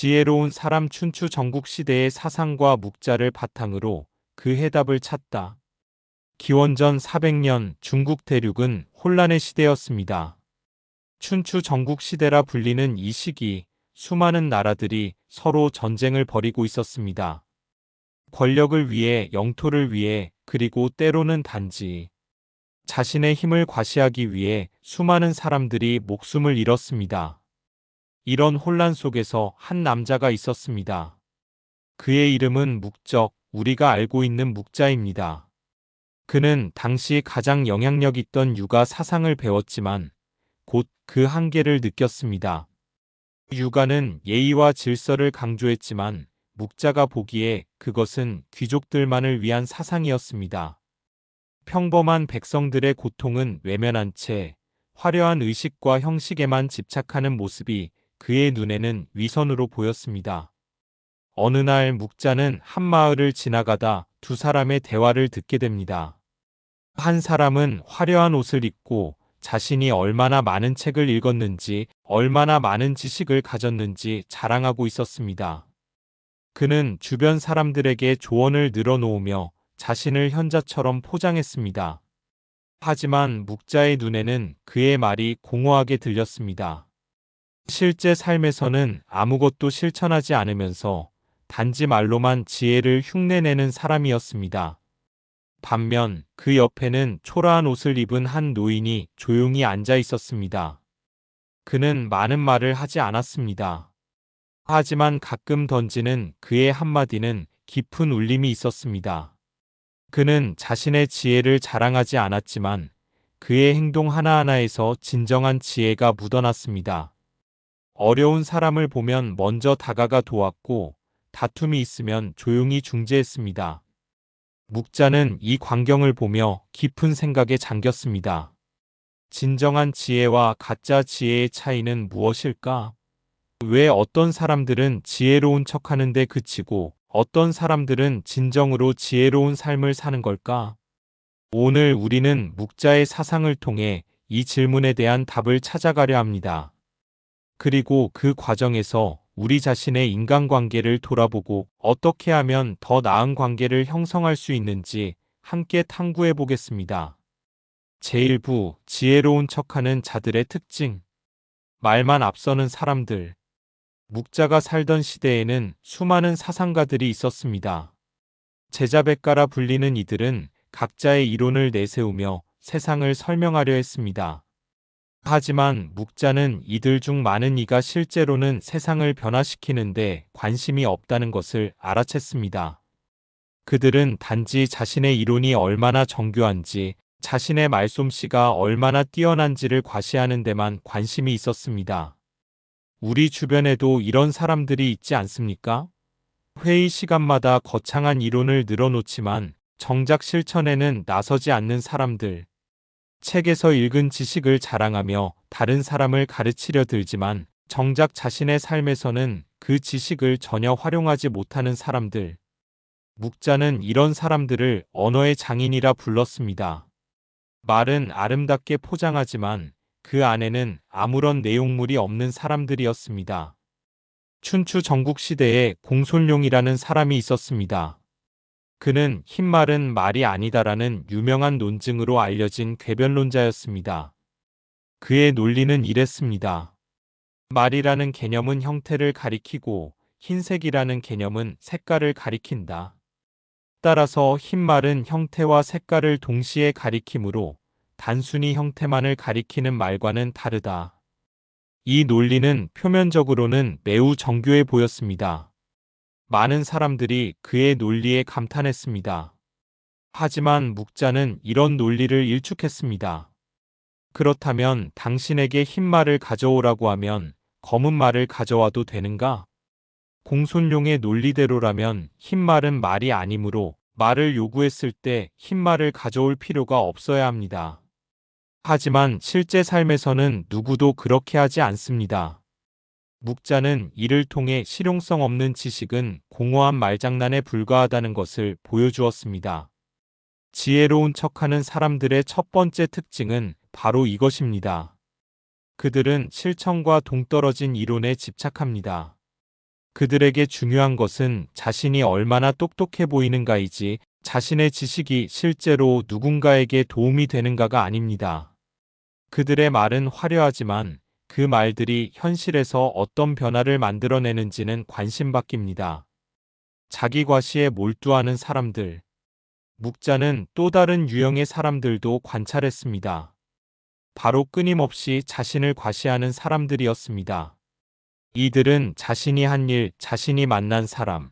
지혜로운 사람 춘추 전국시대의 사상과 묵자를 바탕으로 그 해답을 찾다. 기원전 400년 중국 대륙은 혼란의 시대였습니다. 춘추 전국시대라 불리는 이 시기, 수많은 나라들이 서로 전쟁을 벌이고 있었습니다. 권력을 위해, 영토를 위해, 그리고 때로는 단지 자신의 힘을 과시하기 위해 수많은 사람들이 목숨을 잃었습니다. 이런 혼란 속에서 한 남자가 있었습니다. 그의 이름은 묵적, 우리가 알고 있는 묵자입니다. 그는 당시 가장 영향력 있던 유가 사상을 배웠지만 곧 그 한계를 느꼈습니다. 유가는 예의와 질서를 강조했지만 묵자가 보기에 그것은 귀족들만을 위한 사상이었습니다. 평범한 백성들의 고통은 외면한 채 화려한 의식과 형식에만 집착하는 모습이 그의 눈에는 위선으로 보였습니다. 어느 날 묵자는 한 마을을 지나가다 두 사람의 대화를 듣게 됩니다. 한 사람은 화려한 옷을 입고 자신이 얼마나 많은 책을 읽었는지, 얼마나 많은 지식을 가졌는지 자랑하고 있었습니다. 그는 주변 사람들에게 조언을 늘어놓으며 자신을 현자처럼 포장했습니다. 하지만 묵자의 눈에는 그의 말이 공허하게 들렸습니다. 실제 삶에서는 아무것도 실천하지 않으면서 단지 말로만 지혜를 흉내내는 사람이었습니다. 반면 그 옆에는 초라한 옷을 입은 한 노인이 조용히 앉아 있었습니다. 그는 많은 말을 하지 않았습니다. 하지만 가끔 던지는 그의 한마디는 깊은 울림이 있었습니다. 그는 자신의 지혜를 자랑하지 않았지만 그의 행동 하나하나에서 진정한 지혜가 묻어났습니다. 어려운 사람을 보면 먼저 다가가 도왔고 다툼이 있으면 조용히 중재했습니다. 묵자는 이 광경을 보며 깊은 생각에 잠겼습니다. 진정한 지혜와 가짜 지혜의 차이는 무엇일까? 왜 어떤 사람들은 지혜로운 척하는데 그치고 어떤 사람들은 진정으로 지혜로운 삶을 사는 걸까? 오늘 우리는 묵자의 사상을 통해 이 질문에 대한 답을 찾아가려 합니다. 그리고 그 과정에서 우리 자신의 인간관계를 돌아보고 어떻게 하면 더 나은 관계를 형성할 수 있는지 함께 탐구해 보겠습니다. 제1부 지혜로운 척하는 자들의 특징. 말만 앞서는 사람들. 묵자가 살던 시대에는 수많은 사상가들이 있었습니다. 제자백가라 불리는 이들은 각자의 이론을 내세우며 세상을 설명하려 했습니다. 하지만 묵자는 이들 중 많은 이가 실제로는 세상을 변화시키는데 관심이 없다는 것을 알아챘습니다. 그들은 단지 자신의 이론이 얼마나 정교한지, 자신의 말솜씨가 얼마나 뛰어난지를 과시하는 데만 관심이 있었습니다. 우리 주변에도 이런 사람들이 있지 않습니까? 회의 시간마다 거창한 이론을 늘어놓지만 정작 실천에는 나서지 않는 사람들. 책에서 읽은 지식을 자랑하며 다른 사람을 가르치려 들지만 정작 자신의 삶에서는 그 지식을 전혀 활용하지 못하는 사람들. 묵자는 이런 사람들을 언어의 장인이라 불렀습니다. 말은 아름답게 포장하지만 그 안에는 아무런 내용물이 없는 사람들이었습니다. 춘추 전국시대에 공손룡이라는 사람이 있었습니다. 그는 흰말은 말이 아니다라는 유명한 논증으로 알려진 궤변론자였습니다. 그의 논리는 이랬습니다. 말이라는 개념은 형태를 가리키고 흰색이라는 개념은 색깔을 가리킨다. 따라서 흰말은 형태와 색깔을 동시에 가리키므로 단순히 형태만을 가리키는 말과는 다르다. 이 논리는 표면적으로는 매우 정교해 보였습니다. 많은 사람들이 그의 논리에 감탄했습니다. 하지만 묵자는 이런 논리를 일축했습니다. 그렇다면 당신에게 흰 말을 가져오라고 하면 검은 말을 가져와도 되는가? 공손룡의 논리대로라면 흰 말은 말이 아니므로 말을 요구했을 때 흰 말을 가져올 필요가 없어야 합니다. 하지만 실제 삶에서는 누구도 그렇게 하지 않습니다. 묵자는 이를 통해 실용성 없는 지식은 공허한 말장난에 불과하다는 것을 보여주었습니다. 지혜로운 척하는 사람들의 첫 번째 특징은 바로 이것입니다. 그들은 실천과 동떨어진 이론에 집착합니다. 그들에게 중요한 것은 자신이 얼마나 똑똑해 보이는가이지 자신의 지식이 실제로 누군가에게 도움이 되는가가 아닙니다. 그들의 말은 화려하지만 그 말들이 현실에서 어떤 변화를 만들어내는지는 관심받깁니다. 자기 과시에 몰두하는 사람들. 묵자는 또 다른 유형의 사람들도 관찰했습니다. 바로 끊임없이 자신을 과시하는 사람들이었습니다. 이들은 자신이 한 일, 자신이 만난 사람,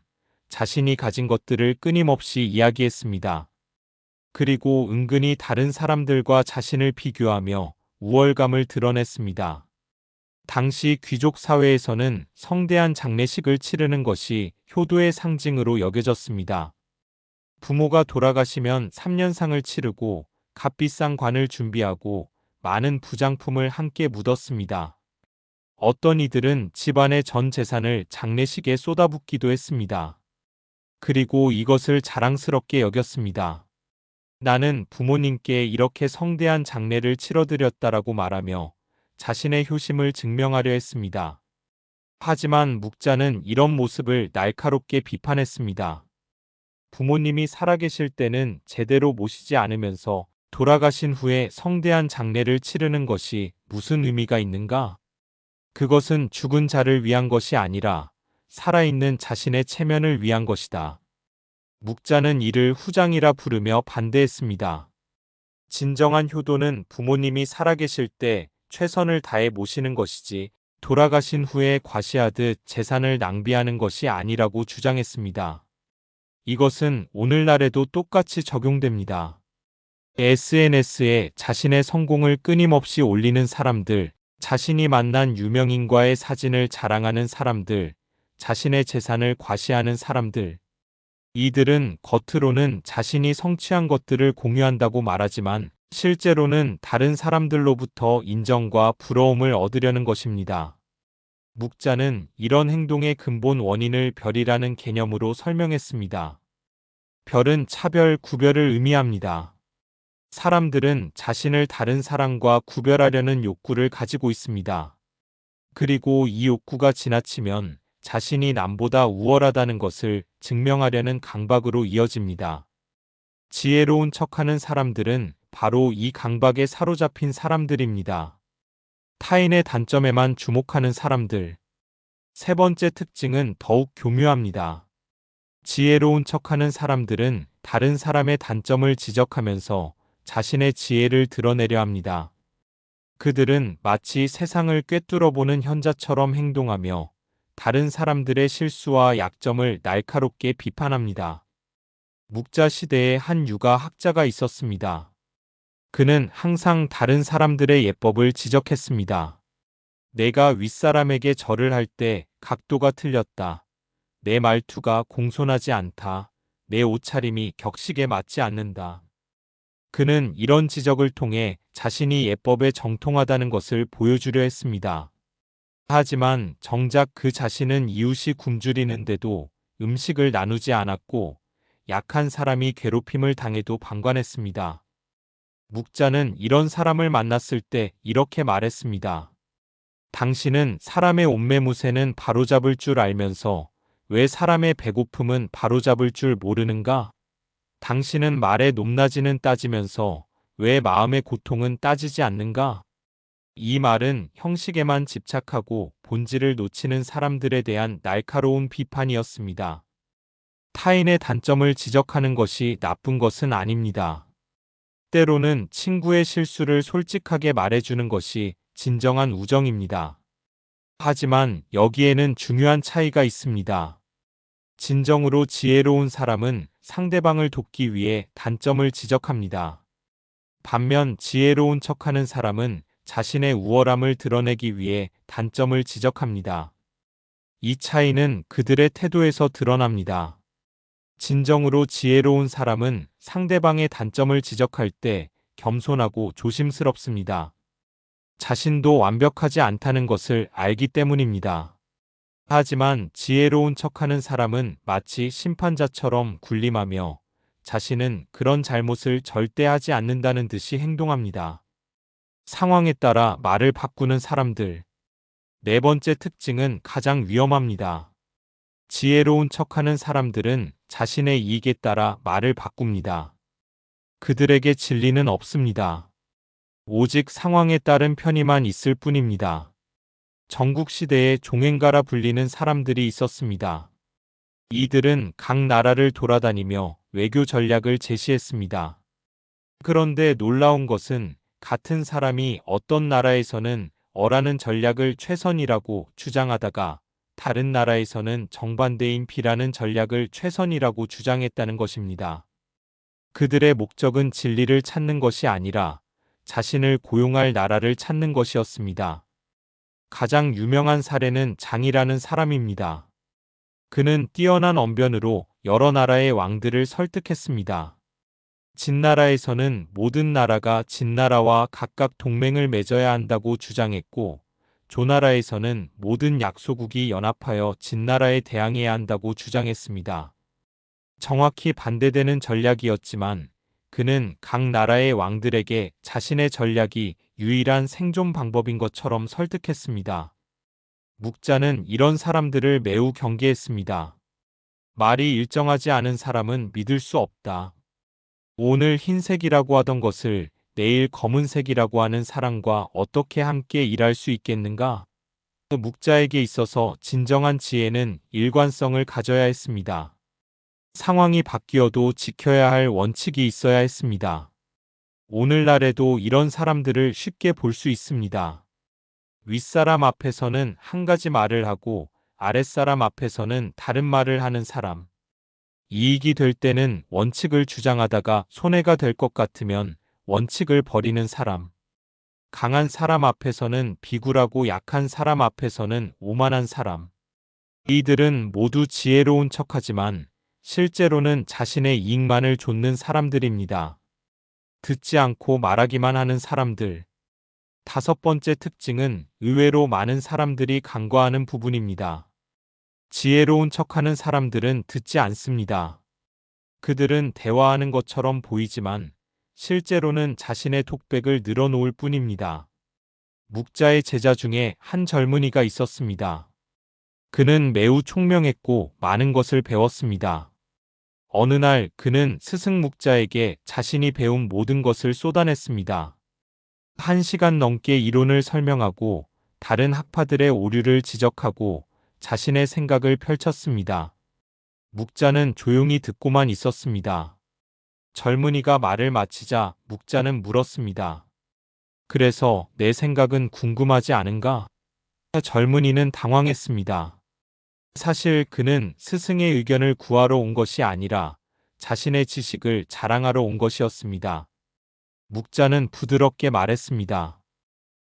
자신이 가진 것들을 끊임없이 이야기했습니다. 그리고 은근히 다른 사람들과 자신을 비교하며 우월감을 드러냈습니다. 당시 귀족 사회에서는 성대한 장례식을 치르는 것이 효도의 상징으로 여겨졌습니다. 부모가 돌아가시면 3년상을 치르고 값비싼 관을 준비하고 많은 부장품을 함께 묻었습니다. 어떤 이들은 집안의 전 재산을 장례식에 쏟아붓기도 했습니다. 그리고 이것을 자랑스럽게 여겼습니다. 나는 부모님께 이렇게 성대한 장례를 치러드렸다라고 말하며 자신의 효심을 증명하려 했습니다. 하지만 묵자는 이런 모습을 날카롭게 비판했습니다. 부모님이 살아계실 때는 제대로 모시지 않으면서 돌아가신 후에 성대한 장례를 치르는 것이 무슨 의미가 있는가? 그것은 죽은 자를 위한 것이 아니라 살아있는 자신의 체면을 위한 것이다. 묵자는 이를 후장이라 부르며 반대했습니다. 진정한 효도는 부모님이 살아계실 때 최선을 다해 모시는 것이지 돌아가신 후에 과시하듯 재산을 낭비하는 것이 아니라고 주장했습니다. 이것은 오늘날에도 똑같이 적용됩니다. SNS에 자신의 성공을 끊임없이 올리는 사람들, 자신이 만난 유명인과의 사진을 자랑하는 사람들, 자신의 재산을 과시하는 사람들. 이들은 겉으로는 자신이 성취한 것들을 공유한다고 말하지만 실제로는 다른 사람들로부터 인정과 부러움을 얻으려는 것입니다. 묵자는 이런 행동의 근본 원인을 별이라는 개념으로 설명했습니다. 별은 차별, 구별을 의미합니다. 사람들은 자신을 다른 사람과 구별하려는 욕구를 가지고 있습니다. 그리고 이 욕구가 지나치면 자신이 남보다 우월하다는 것을 증명하려는 강박으로 이어집니다. 지혜로운 척하는 사람들은 바로 이 강박에 사로잡힌 사람들입니다. 타인의 단점에만 주목하는 사람들. 세 번째 특징은 더욱 교묘합니다. 지혜로운 척하는 사람들은 다른 사람의 단점을 지적하면서 자신의 지혜를 드러내려 합니다. 그들은 마치 세상을 꿰뚫어보는 현자처럼 행동하며 다른 사람들의 실수와 약점을 날카롭게 비판합니다. 묵자 시대에 한 유가 학자가 있었습니다. 그는 항상 다른 사람들의 예법을 지적했습니다. 내가 윗사람에게 절을 할 때 각도가 틀렸다. 내 말투가 공손하지 않다. 내 옷차림이 격식에 맞지 않는다. 그는 이런 지적을 통해 자신이 예법에 정통하다는 것을 보여주려 했습니다. 하지만 정작 그 자신은 이웃이 굶주리는데도 음식을 나누지 않았고 약한 사람이 괴롭힘을 당해도 방관했습니다. 묵자는 이런 사람을 만났을 때 이렇게 말했습니다. 당신은 사람의 옷매무새는 바로잡을 줄 알면서 왜 사람의 배고픔은 바로잡을 줄 모르는가? 당신은 말의 높낮이는 따지면서 왜 마음의 고통은 따지지 않는가? 이 말은 형식에만 집착하고 본질을 놓치는 사람들에 대한 날카로운 비판이었습니다. 타인의 단점을 지적하는 것이 나쁜 것은 아닙니다. 때로는 친구의 실수를 솔직하게 말해주는 것이 진정한 우정입니다. 하지만 여기에는 중요한 차이가 있습니다. 진정으로 지혜로운 사람은 상대방을 돕기 위해 단점을 지적합니다. 반면 지혜로운 척하는 사람은 자신의 우월함을 드러내기 위해 단점을 지적합니다. 이 차이는 그들의 태도에서 드러납니다. 진정으로 지혜로운 사람은 상대방의 단점을 지적할 때 겸손하고 조심스럽습니다. 자신도 완벽하지 않다는 것을 알기 때문입니다. 하지만 지혜로운 척하는 사람은 마치 심판자처럼 군림하며 자신은 그런 잘못을 절대 하지 않는다는 듯이 행동합니다. 상황에 따라 말을 바꾸는 사람들. 네 번째 특징은 가장 위험합니다. 지혜로운 척하는 사람들은 자신의 이익에 따라 말을 바꿉니다. 그들에게 진리는 없습니다. 오직 상황에 따른 편의만 있을 뿐입니다. 전국시대에 종행가라 불리는 사람들이 있었습니다. 이들은 각 나라를 돌아다니며 외교 전략을 제시했습니다. 그런데 놀라운 것은 같은 사람이 어떤 나라에서는 어라는 전략을 최선이라고 주장하다가 다른 나라에서는 정반대인 B라는 전략을 최선이라고 주장했다는 것입니다. 그들의 목적은 진리를 찾는 것이 아니라 자신을 고용할 나라를 찾는 것이었습니다. 가장 유명한 사례는 장이라는 사람입니다. 그는 뛰어난 언변으로 여러 나라의 왕들을 설득했습니다. 진나라에서는 모든 나라가 진나라와 각각 동맹을 맺어야 한다고 주장했고, 조나라에서는 모든 약소국이 연합하여 진나라에 대항해야 한다고 주장했습니다. 정확히 반대되는 전략이었지만 그는 각 나라의 왕들에게 자신의 전략이 유일한 생존 방법인 것처럼 설득했습니다. 묵자는 이런 사람들을 매우 경계했습니다. 말이 일정하지 않은 사람은 믿을 수 없다. 오늘 흰색이라고 하던 것을 내일 검은색이라고 하는 사람과 어떻게 함께 일할 수 있겠는가? 묵자에게 있어서 진정한 지혜는 일관성을 가져야 했습니다. 상황이 바뀌어도 지켜야 할 원칙이 있어야 했습니다. 오늘날에도 이런 사람들을 쉽게 볼 수 있습니다. 윗사람 앞에서는 한 가지 말을 하고 아랫사람 앞에서는 다른 말을 하는 사람. 이익이 될 때는 원칙을 주장하다가 손해가 될 것 같으면 원칙을 버리는 사람. 강한 사람 앞에서는 비굴하고 약한 사람 앞에서는 오만한 사람. 이들은 모두 지혜로운 척하지만 실제로는 자신의 이익만을 좇는 사람들입니다. 듣지 않고 말하기만 하는 사람들. 다섯 번째 특징은 의외로 많은 사람들이 간과하는 부분입니다. 지혜로운 척하는 사람들은 듣지 않습니다. 그들은 대화하는 것처럼 보이지만 실제로는 자신의 톡백을 늘어놓을 뿐입니다. 묵자의 제자 중에 한 젊은이가 있었습니다. 그는 매우 총명했고 많은 것을 배웠습니다. 어느 날 그는 스승 묵자에게 자신이 배운 모든 것을 쏟아냈습니다. 1시간 넘게 이론을 설명하고 다른 학파들의 오류를 지적하고 자신의 생각을 펼쳤습니다. 묵자는 조용히 듣고만 있었습니다. 젊은이가 말을 마치자 묵자는 물었습니다. 그래서 내 생각은 궁금하지 않은가? 젊은이는 당황했습니다. 사실 그는 스승의 의견을 구하러 온 것이 아니라 자신의 지식을 자랑하러 온 것이었습니다. 묵자는 부드럽게 말했습니다.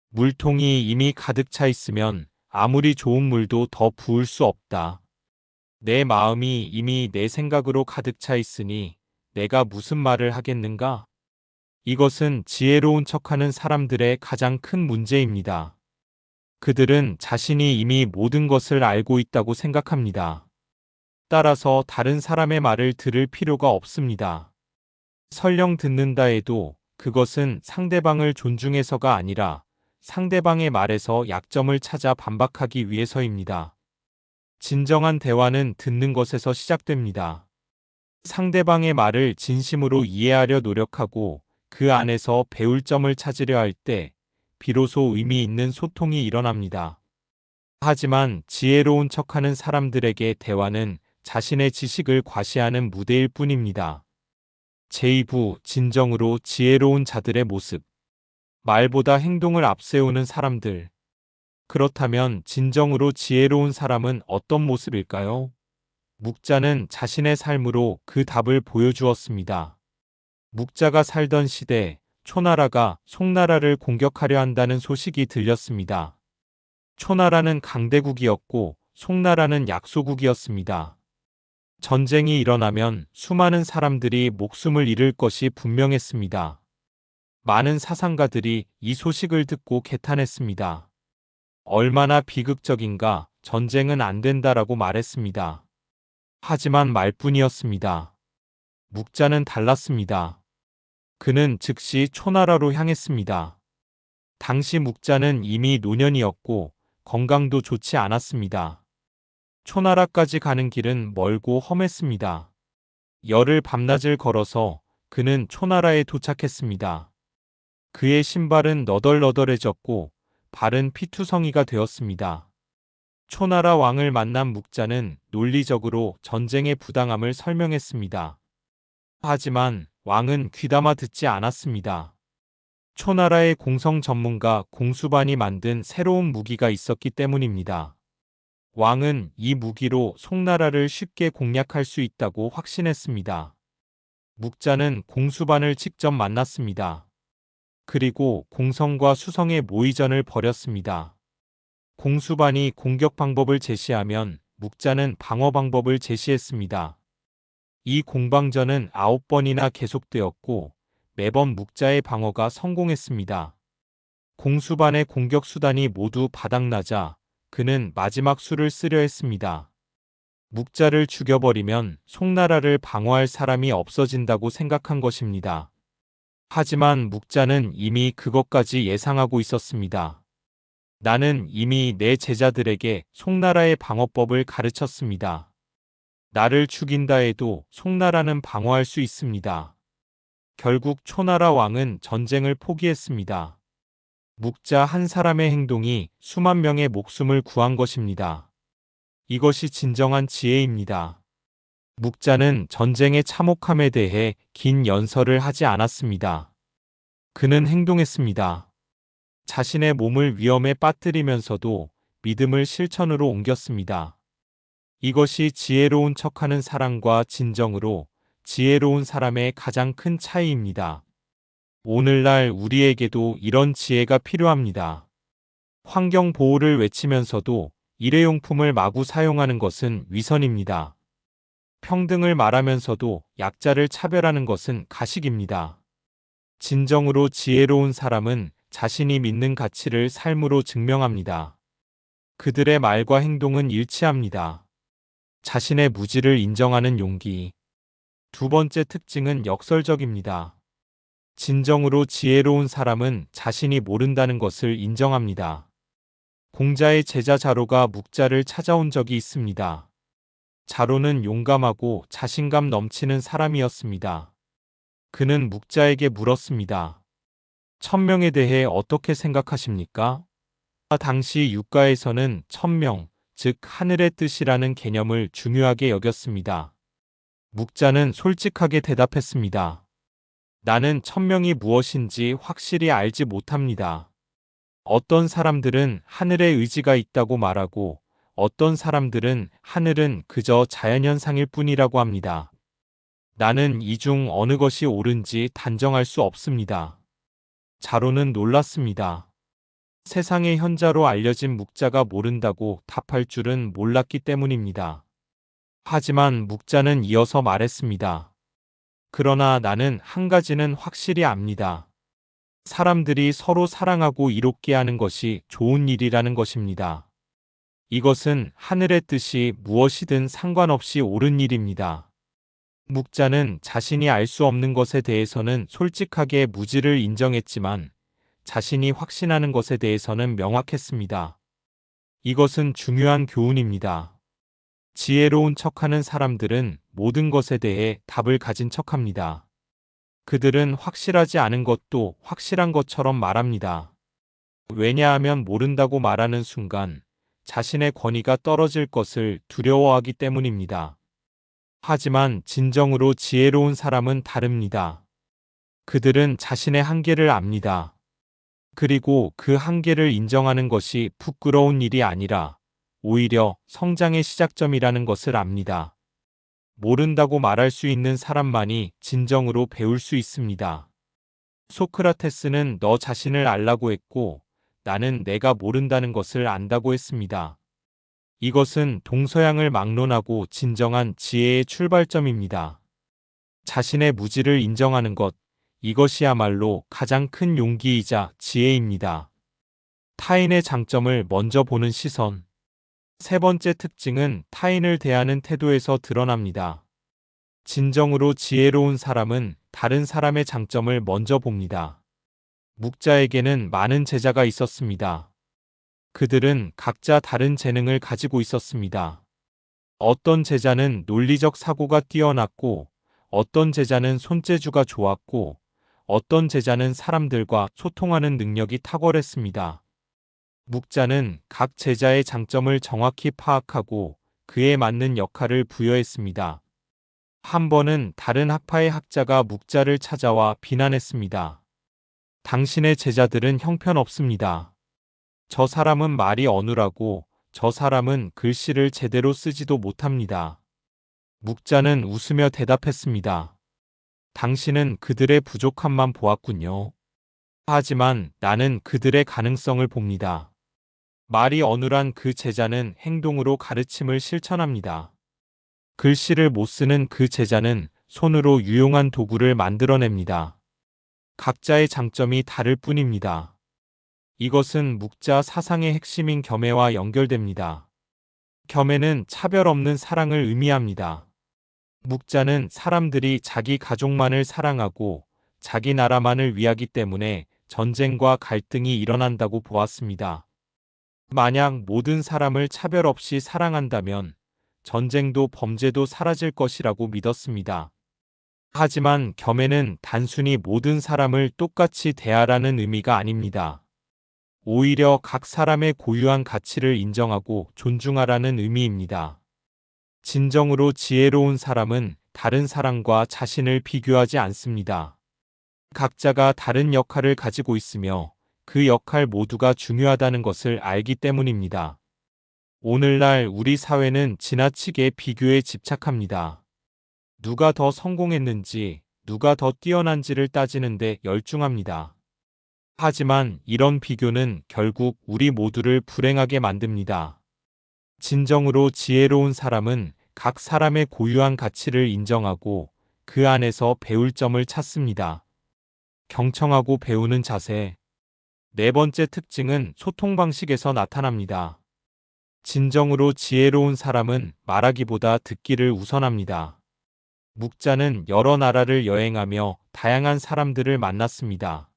물통이 이미 가득 차 있으면 아무리 좋은 물도 더 부을 수 없다. 내 마음이 이미 내 생각으로 가득 차 있으니 내가 무슨 말을 하겠는가? 이것은 지혜로운 척하는 사람들의 가장 큰 문제입니다. 그들은 자신이 이미 모든 것을 알고 있다고 생각합니다. 따라서 다른 사람의 말을 들을 필요가 없습니다. 설령 듣는다 해도 그것은 상대방을 존중해서가 아니라 상대방의 말에서 약점을 찾아 반박하기 위해서입니다. 진정한 대화는 듣는 것에서 시작됩니다. 상대방의 말을 진심으로 이해하려 노력하고 그 안에서 배울 점을 찾으려 할 때 비로소 의미 있는 소통이 일어납니다. 하지만 지혜로운 척하는 사람들에게 대화는 자신의 지식을 과시하는 무대일 뿐입니다. 제2부 진정으로 지혜로운 자들의 모습. 말보다 행동을 앞세우는 사람들. 그렇다면 진정으로 지혜로운 사람은 어떤 모습일까요? 묵자는 자신의 삶으로 그 답을 보여주었습니다. 묵자가 살던 시대, 초나라가 송나라를 공격하려 한다는 소식이 들렸습니다. 초나라는 강대국이었고 송나라는 약소국이었습니다. 전쟁이 일어나면 수많은 사람들이 목숨을 잃을 것이 분명했습니다. 많은 사상가들이 이 소식을 듣고 개탄했습니다. 얼마나 비극적인가, 전쟁은 안 된다라고 말했습니다. 하지만 말뿐이었습니다. 묵자는 달랐습니다. 그는 즉시 초나라로 향했습니다. 당시 묵자는 이미 노년이었고 건강도 좋지 않았습니다. 초나라까지 가는 길은 멀고 험했습니다. 열흘 밤낮을 걸어서 그는 초나라에 도착했습니다. 그의 신발은 너덜너덜해졌고 발은 피투성이가 되었습니다. 초나라 왕을 만난 묵자는 논리적으로 전쟁의 부당함을 설명했습니다. 하지만 왕은 귀담아 듣지 않았습니다. 초나라의 공성 전문가 공수반이 만든 새로운 무기가 있었기 때문입니다. 왕은 이 무기로 송나라를 쉽게 공략할 수 있다고 확신했습니다. 묵자는 공수반을 직접 만났습니다. 그리고 공성과 수성의 모의전을 벌였습니다. 공수반이 공격 방법을 제시하면 묵자는 방어 방법을 제시했습니다. 이 공방전은 9번이나 계속되었고 매번 묵자의 방어가 성공했습니다. 공수반의 공격 수단이 모두 바닥나자 그는 마지막 수를 쓰려 했습니다. 묵자를 죽여버리면 송나라를 방어할 사람이 없어진다고 생각한 것입니다. 하지만 묵자는 이미 그것까지 예상하고 있었습니다. 나는 이미 내 제자들에게 송나라의 방어법을 가르쳤습니다. 나를 죽인다 해도 송나라는 방어할 수 있습니다. 결국 초나라 왕은 전쟁을 포기했습니다. 묵자 한 사람의 행동이 수만 명의 목숨을 구한 것입니다. 이것이 진정한 지혜입니다. 묵자는 전쟁의 참혹함에 대해 긴 연설을 하지 않았습니다. 그는 행동했습니다. 자신의 몸을 위험에 빠뜨리면서도 믿음을 실천으로 옮겼습니다. 이것이 지혜로운 척하는 사람과 진정으로 지혜로운 사람의 가장 큰 차이입니다. 오늘날 우리에게도 이런 지혜가 필요합니다. 환경 보호를 외치면서도 일회용품을 마구 사용하는 것은 위선입니다. 평등을 말하면서도 약자를 차별하는 것은 가식입니다. 진정으로 지혜로운 사람은 자신이 믿는 가치를 삶으로 증명합니다. 그들의 말과 행동은 일치합니다. 자신의 무지를 인정하는 용기. 두 번째 특징은 역설적입니다. 진정으로 지혜로운 사람은 자신이 모른다는 것을 인정합니다. 공자의 제자 자로가 묵자를 찾아온 적이 있습니다. 자로는 용감하고 자신감 넘치는 사람이었습니다. 그는 묵자에게 물었습니다. 천명에 대해 어떻게 생각하십니까? 당시 육가에서는 천명, 즉 하늘의 뜻이라는 개념을 중요하게 여겼습니다. 묵자는 솔직하게 대답했습니다. 나는 천명이 무엇인지 확실히 알지 못합니다. 어떤 사람들은 하늘의 의지가 있다고 말하고 어떤 사람들은 하늘은 그저 자연현상일 뿐이라고 합니다. 나는 이 중 어느 것이 옳은지 단정할 수 없습니다. 자로는 놀랐습니다. 세상의 현자로 알려진 묵자가 모른다고 답할 줄은 몰랐기 때문입니다. 하지만 묵자는 이어서 말했습니다. 그러나 나는 한 가지는 확실히 압니다. 사람들이 서로 사랑하고 이롭게 하는 것이 좋은 일이라는 것입니다. 이것은 하늘의 뜻이 무엇이든 상관없이 옳은 일입니다. 묵자는 자신이 알 수 없는 것에 대해서는 솔직하게 무지를 인정했지만 자신이 확신하는 것에 대해서는 명확했습니다. 이것은 중요한 교훈입니다. 지혜로운 척하는 사람들은 모든 것에 대해 답을 가진 척합니다. 그들은 확실하지 않은 것도 확실한 것처럼 말합니다. 왜냐하면 모른다고 말하는 순간 자신의 권위가 떨어질 것을 두려워하기 때문입니다. 하지만 진정으로 지혜로운 사람은 다릅니다. 그들은 자신의 한계를 압니다. 그리고 그 한계를 인정하는 것이 부끄러운 일이 아니라 오히려 성장의 시작점이라는 것을 압니다. 모른다고 말할 수 있는 사람만이 진정으로 배울 수 있습니다. 소크라테스는 너 자신을 알라고 했고 나는 내가 모른다는 것을 안다고 했습니다. 이것은 동서양을 막론하고 진정한 지혜의 출발점입니다. 자신의 무지를 인정하는 것, 이것이야말로 가장 큰 용기이자 지혜입니다. 타인의 장점을 먼저 보는 시선. 세 번째 특징은 타인을 대하는 태도에서 드러납니다. 진정으로 지혜로운 사람은 다른 사람의 장점을 먼저 봅니다. 묵자에게는 많은 제자가 있었습니다. 그들은 각자 다른 재능을 가지고 있었습니다. 어떤 제자는 논리적 사고가 뛰어났고, 어떤 제자는 손재주가 좋았고, 어떤 제자는 사람들과 소통하는 능력이 탁월했습니다. 묵자는 각 제자의 장점을 정확히 파악하고 그에 맞는 역할을 부여했습니다. 한 번은 다른 학파의 학자가 묵자를 찾아와 비난했습니다. 당신의 제자들은 형편없습니다. 저 사람은 말이 어눌하고 저 사람은 글씨를 제대로 쓰지도 못합니다. 묵자는 웃으며 대답했습니다. 당신은 그들의 부족함만 보았군요. 하지만 나는 그들의 가능성을 봅니다. 말이 어눌한 그 제자는 행동으로 가르침을 실천합니다. 글씨를 못 쓰는 그 제자는 손으로 유용한 도구를 만들어냅니다. 각자의 장점이 다를 뿐입니다. 이것은 묵자 사상의 핵심인 겸해와 연결됩니다. 겸해는 차별 없는 사랑을 의미합니다. 묵자는 사람들이 자기 가족만을 사랑하고 자기 나라만을 위하기 때문에 전쟁과 갈등이 일어난다고 보았습니다. 만약 모든 사람을 차별 없이 사랑한다면 전쟁도 범죄도 사라질 것이라고 믿었습니다. 하지만 겸해는 단순히 모든 사람을 똑같이 대하라는 의미가 아닙니다. 오히려 각 사람의 고유한 가치를 인정하고 존중하라는 의미입니다. 진정으로 지혜로운 사람은 다른 사람과 자신을 비교하지 않습니다. 각자가 다른 역할을 가지고 있으며 그 역할 모두가 중요하다는 것을 알기 때문입니다. 오늘날 우리 사회는 지나치게 비교에 집착합니다. 누가 더 성공했는지, 누가 더 뛰어난지를 따지는데 열중합니다. 하지만 이런 비교는 결국 우리 모두를 불행하게 만듭니다. 진정으로 지혜로운 사람은 각 사람의 고유한 가치를 인정하고 그 안에서 배울 점을 찾습니다. 경청하고 배우는 자세. 네 번째 특징은 소통 방식에서 나타납니다. 진정으로 지혜로운 사람은 말하기보다 듣기를 우선합니다. 묵자는 여러 나라를 여행하며 다양한 사람들을 만났습니다.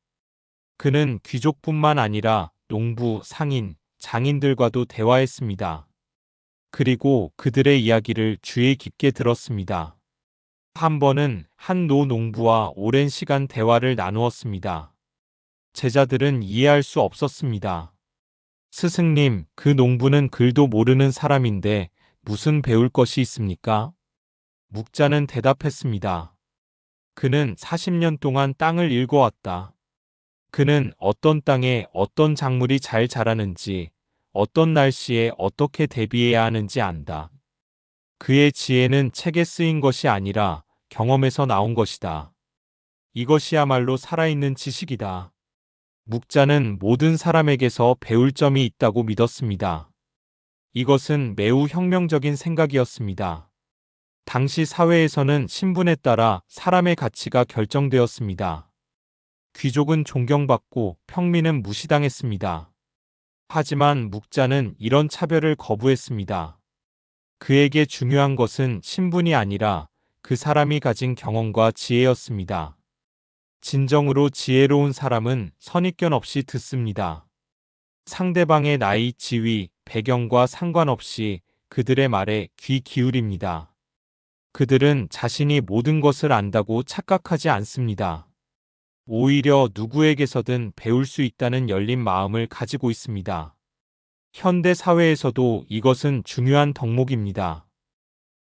그는 귀족뿐만 아니라 농부, 상인, 장인들과도 대화했습니다. 그리고 그들의 이야기를 주의 깊게 들었습니다. 한 번은 한 노농부와 오랜 시간 대화를 나누었습니다. 제자들은 이해할 수 없었습니다. 스승님, 그 농부는 글도 모르는 사람인데 무슨 배울 것이 있습니까? 묵자는 대답했습니다. 그는 40년 동안 땅을 읽어왔다. 그는 어떤 땅에 어떤 작물이 잘 자라는지, 어떤 날씨에 어떻게 대비해야 하는지 안다. 그의 지혜는 책에 쓰인 것이 아니라 경험에서 나온 것이다. 이것이야말로 살아있는 지식이다. 묵자는 모든 사람에게서 배울 점이 있다고 믿었습니다. 이것은 매우 혁명적인 생각이었습니다. 당시 사회에서는 신분에 따라 사람의 가치가 결정되었습니다. 귀족은 존경받고 평민은 무시당했습니다. 하지만 묵자는 이런 차별을 거부했습니다. 그에게 중요한 것은 신분이 아니라 그 사람이 가진 경험과 지혜였습니다. 진정으로 지혜로운 사람은 선입견 없이 듣습니다. 상대방의 나이, 지위, 배경과 상관없이 그들의 말에 귀 기울입니다. 그들은 자신이 모든 것을 안다고 착각하지 않습니다. 오히려 누구에게서든 배울 수 있다는 열린 마음을 가지고 있습니다. 현대 사회에서도 이것은 중요한 덕목입니다.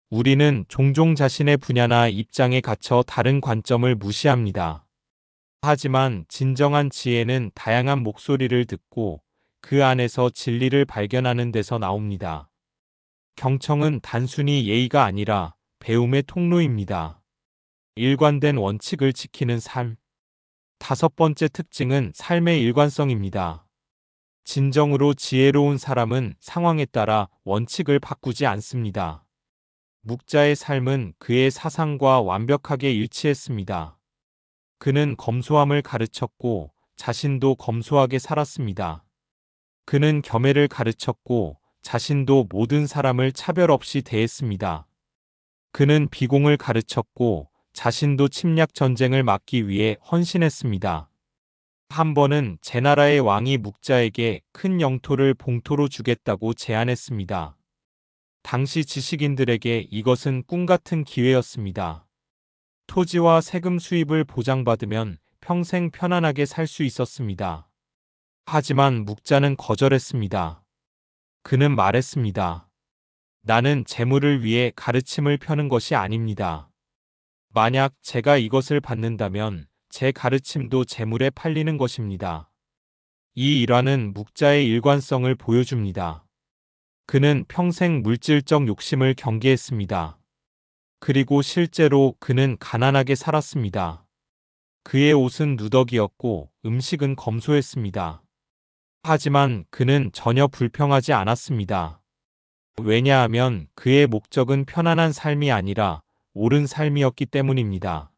우리는 종종 자신의 분야나 입장에 갇혀 다른 관점을 무시합니다. 하지만 진정한 지혜는 다양한 목소리를 듣고 그 안에서 진리를 발견하는 데서 나옵니다. 경청은 단순히 예의가 아니라 배움의 통로입니다. 일관된 원칙을 지키는 삶. 다섯 번째 특징은 삶의 일관성입니다. 진정으로 지혜로운 사람은 상황에 따라 원칙을 바꾸지 않습니다. 묵자의 삶은 그의 사상과 완벽하게 일치했습니다. 그는 검소함을 가르쳤고 자신도 검소하게 살았습니다. 그는 겸해를 가르쳤고 자신도 모든 사람을 차별 없이 대했습니다. 그는 비공을 가르쳤고 자신도 침략 전쟁을 막기 위해 헌신했습니다. 한 번은 제나라의 왕이 묵자에게 큰 영토를 봉토로 주겠다고 제안했습니다. 당시 지식인들에게 이것은 꿈 같은 기회였습니다. 토지와 세금 수입을 보장받으면 평생 편안하게 살 수 있었습니다. 하지만 묵자는 거절했습니다. 그는 말했습니다. 나는 재물을 위해 가르침을 펴는 것이 아닙니다. 만약 제가 이것을 받는다면 제 가르침도 재물에 팔리는 것입니다. 이 일화는 묵자의 일관성을 보여줍니다. 그는 평생 물질적 욕심을 경계했습니다. 그리고 실제로 그는 가난하게 살았습니다. 그의 옷은 누더기였고 음식은 검소했습니다. 하지만 그는 전혀 불평하지 않았습니다. 왜냐하면 그의 목적은 편안한 삶이 아니라 옳은 삶이었기 때문입니다.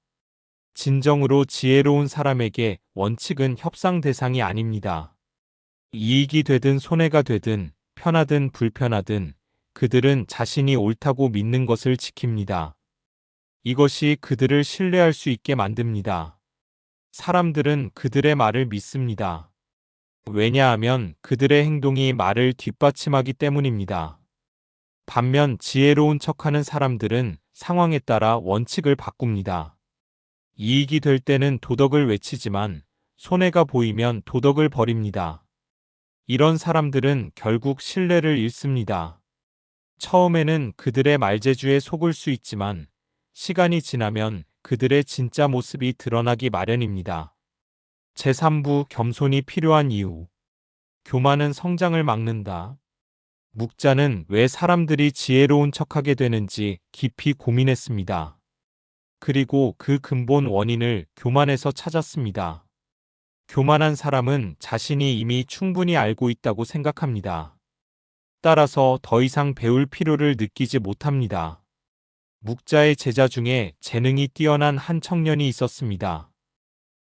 진정으로 지혜로운 사람에게 원칙은 협상 대상이 아닙니다. 이익이 되든 손해가 되든 편하든 불편하든 그들은 자신이 옳다고 믿는 것을 지킵니다. 이것이 그들을 신뢰할 수 있게 만듭니다. 사람들은 그들의 말을 믿습니다. 왜냐하면 그들의 행동이 말을 뒷받침하기 때문입니다. 반면 지혜로운 척하는 사람들은 상황에 따라 원칙을 바꿉니다. 이익이 될 때는 도덕을 외치지만 손해가 보이면 도덕을 버립니다. 이런 사람들은 결국 신뢰를 잃습니다. 처음에는 그들의 말재주에 속을 수 있지만 시간이 지나면 그들의 진짜 모습이 드러나기 마련입니다. 제3부 겸손이 필요한 이유. 교만은 성장을 막는다. 묵자는 왜 사람들이 지혜로운 척하게 되는지 깊이 고민했습니다. 그리고 그 근본 원인을 교만에서 찾았습니다. 교만한 사람은 자신이 이미 충분히 알고 있다고 생각합니다. 따라서 더 이상 배울 필요를 느끼지 못합니다. 묵자의 제자 중에 재능이 뛰어난 한 청년이 있었습니다.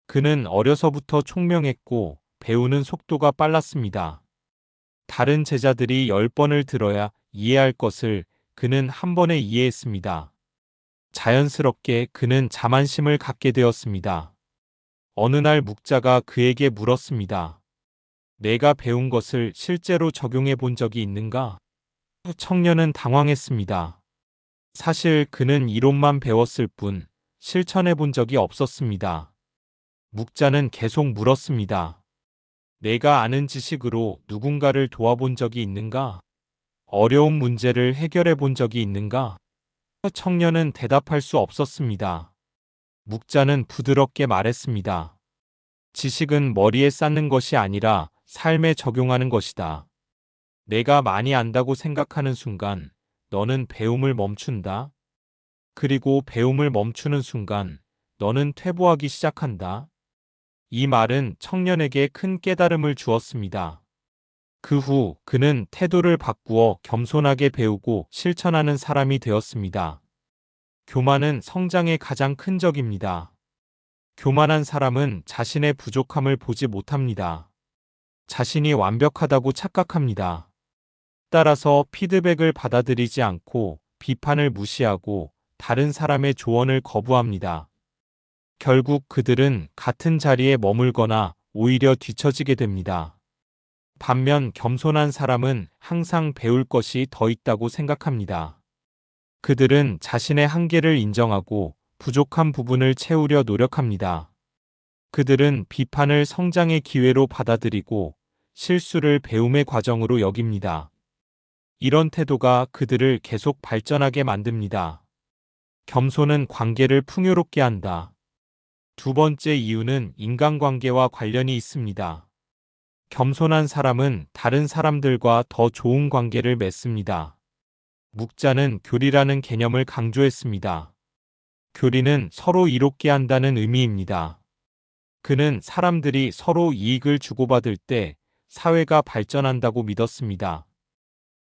그는 어려서부터 총명했고 배우는 속도가 빨랐습니다. 다른 제자들이 10번을 들어야 이해할 것을 그는 한 번에 이해했습니다. 자연스럽게 그는 자만심을 갖게 되었습니다. 어느 날 묵자가 그에게 물었습니다. 내가 배운 것을 실제로 적용해 본 적이 있는가? 청년은 당황했습니다. 사실 그는 이론만 배웠을 뿐 실천해 본 적이 없었습니다. 묵자는 계속 물었습니다. 내가 아는 지식으로 누군가를 도와본 적이 있는가? 어려운 문제를 해결해 본 적이 있는가? 청년은 대답할 수 없었습니다. 묵자는 부드럽게 말했습니다. 지식은 머리에 쌓는 것이 아니라 삶에 적용하는 것이다. 내가 많이 안다고 생각하는 순간 너는 배움을 멈춘다. 그리고 배움을 멈추는 순간 너는 퇴보하기 시작한다. 이 말은 청년에게 큰 깨달음을 주었습니다. 그 후 그는 태도를 바꾸어 겸손하게 배우고 실천하는 사람이 되었습니다. 교만은 성장의 가장 큰 적입니다. 교만한 사람은 자신의 부족함을 보지 못합니다. 자신이 완벽하다고 착각합니다. 따라서 피드백을 받아들이지 않고 비판을 무시하고 다른 사람의 조언을 거부합니다. 결국 그들은 같은 자리에 머물거나 오히려 뒤처지게 됩니다. 반면 겸손한 사람은 항상 배울 것이 더 있다고 생각합니다. 그들은 자신의 한계를 인정하고 부족한 부분을 채우려 노력합니다. 그들은 비판을 성장의 기회로 받아들이고 실수를 배움의 과정으로 여깁니다. 이런 태도가 그들을 계속 발전하게 만듭니다. 겸손은 관계를 풍요롭게 한다. 두 번째 이유는 인간관계와 관련이 있습니다. 겸손한 사람은 다른 사람들과 더 좋은 관계를 맺습니다. 묵자는 교리라는 개념을 강조했습니다. 교리는 서로 이롭게 한다는 의미입니다. 그는 사람들이 서로 이익을 주고받을 때 사회가 발전한다고 믿었습니다.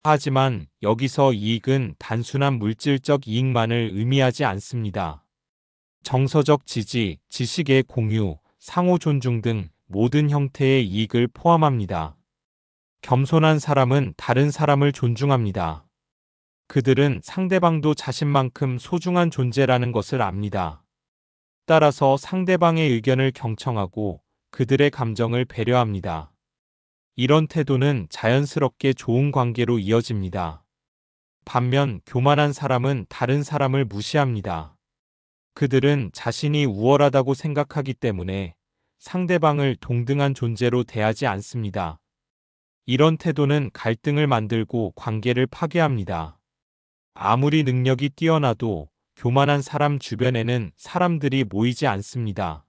하지만 여기서 이익은 단순한 물질적 이익만을 의미하지 않습니다. 정서적 지지, 지식의 공유, 상호 존중 등 모든 형태의 이익을 포함합니다. 겸손한 사람은 다른 사람을 존중합니다. 그들은 상대방도 자신만큼 소중한 존재라는 것을 압니다. 따라서 상대방의 의견을 경청하고 그들의 감정을 배려합니다. 이런 태도는 자연스럽게 좋은 관계로 이어집니다. 반면 교만한 사람은 다른 사람을 무시합니다. 그들은 자신이 우월하다고 생각하기 때문에 상대방을 동등한 존재로 대하지 않습니다. 이런 태도는 갈등을 만들고 관계를 파괴합니다. 아무리 능력이 뛰어나도 교만한 사람 주변에는 사람들이 모이지 않습니다.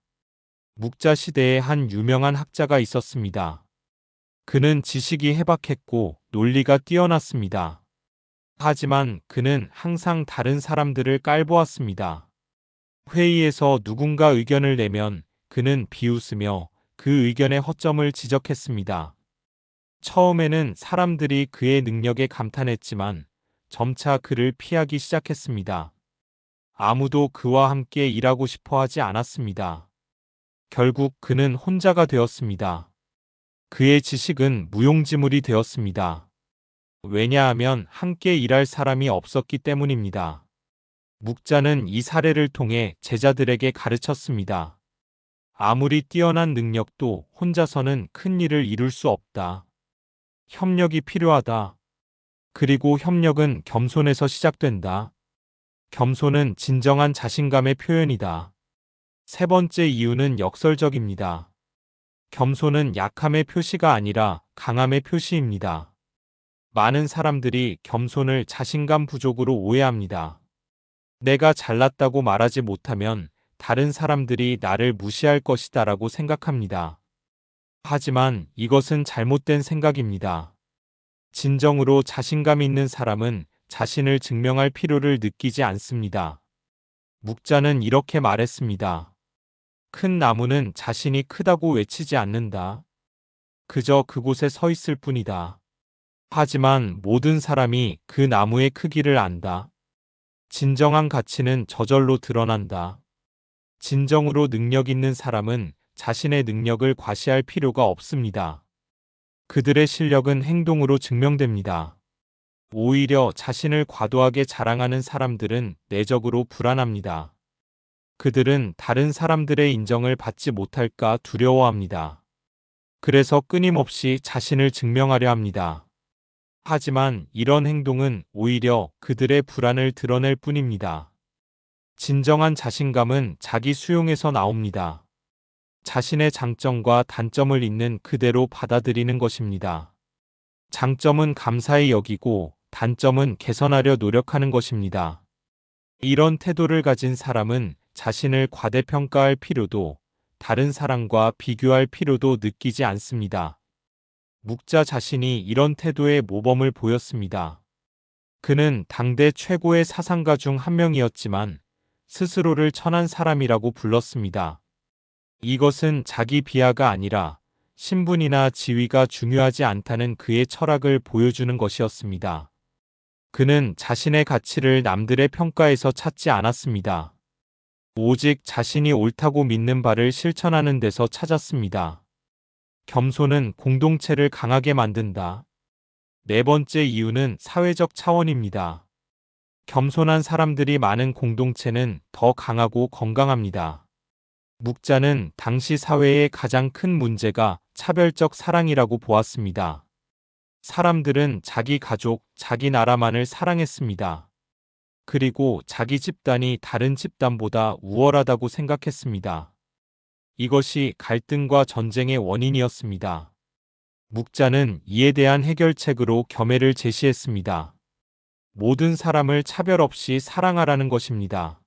묵자 시대에 한 유명한 학자가 있었습니다. 그는 지식이 해박했고 논리가 뛰어났습니다. 하지만 그는 항상 다른 사람들을 깔보았습니다. 회의에서 누군가 의견을 내면 그는 비웃으며 그 의견의 허점을 지적했습니다. 처음에는 사람들이 그의 능력에 감탄했지만 점차 그를 피하기 시작했습니다. 아무도 그와 함께 일하고 싶어 하지 않았습니다. 결국 그는 혼자가 되었습니다. 그의 지식은 무용지물이 되었습니다. 왜냐하면 함께 일할 사람이 없었기 때문입니다. 묵자는 이 사례를 통해 제자들에게 가르쳤습니다. 아무리 뛰어난 능력도 혼자서는 큰 일을 이룰 수 없다. 협력이 필요하다. 그리고 협력은 겸손에서 시작된다. 겸손은 진정한 자신감의 표현이다. 세 번째 이유는 역설적입니다. 겸손은 약함의 표시가 아니라 강함의 표시입니다. 많은 사람들이 겸손을 자신감 부족으로 오해합니다. 내가 잘났다고 말하지 못하면 다른 사람들이 나를 무시할 것이다라고 생각합니다. 하지만 이것은 잘못된 생각입니다. 진정으로 자신감 있는 사람은 자신을 증명할 필요를 느끼지 않습니다. 묵자는 이렇게 말했습니다. 큰 나무는 자신이 크다고 외치지 않는다. 그저 그곳에 서 있을 뿐이다. 하지만 모든 사람이 그 나무의 크기를 안다. 진정한 가치는 저절로 드러난다. 진정으로 능력 있는 사람은 자신의 능력을 과시할 필요가 없습니다. 그들의 실력은 행동으로 증명됩니다. 오히려 자신을 과도하게 자랑하는 사람들은 내적으로 불안합니다. 그들은 다른 사람들의 인정을 받지 못할까 두려워합니다. 그래서 끊임없이 자신을 증명하려 합니다. 하지만 이런 행동은 오히려 그들의 불안을 드러낼 뿐입니다. 진정한 자신감은 자기 수용에서 나옵니다. 자신의 장점과 단점을 있는 그대로 받아들이는 것입니다. 장점은 감사히 여기고 단점은 개선하려 노력하는 것입니다. 이런 태도를 가진 사람은 자신을 과대평가할 필요도 다른 사람과 비교할 필요도 느끼지 않습니다. 묵자 자신이 이런 태도의 모범을 보였습니다. 그는 당대 최고의 사상가 중 한 명이었지만 스스로를 천한 사람이라고 불렀습니다. 이것은 자기 비하가 아니라 신분이나 지위가 중요하지 않다는 그의 철학을 보여주는 것이었습니다. 그는 자신의 가치를 남들의 평가에서 찾지 않았습니다. 오직 자신이 옳다고 믿는 바를 실천하는 데서 찾았습니다. 겸손은 공동체를 강하게 만든다. 네 번째 이유는 사회적 차원입니다. 겸손한 사람들이 많은 공동체는 더 강하고 건강합니다. 묵자는 당시 사회의 가장 큰 문제가 차별적 사랑이라고 보았습니다. 사람들은 자기 가족, 자기 나라만을 사랑했습니다. 그리고 자기 집단이 다른 집단보다 우월하다고 생각했습니다. 이것이 갈등과 전쟁의 원인이었습니다. 묵자는 이에 대한 해결책으로 겸해를 제시했습니다. 모든 사람을 차별 없이 사랑하라는 것입니다.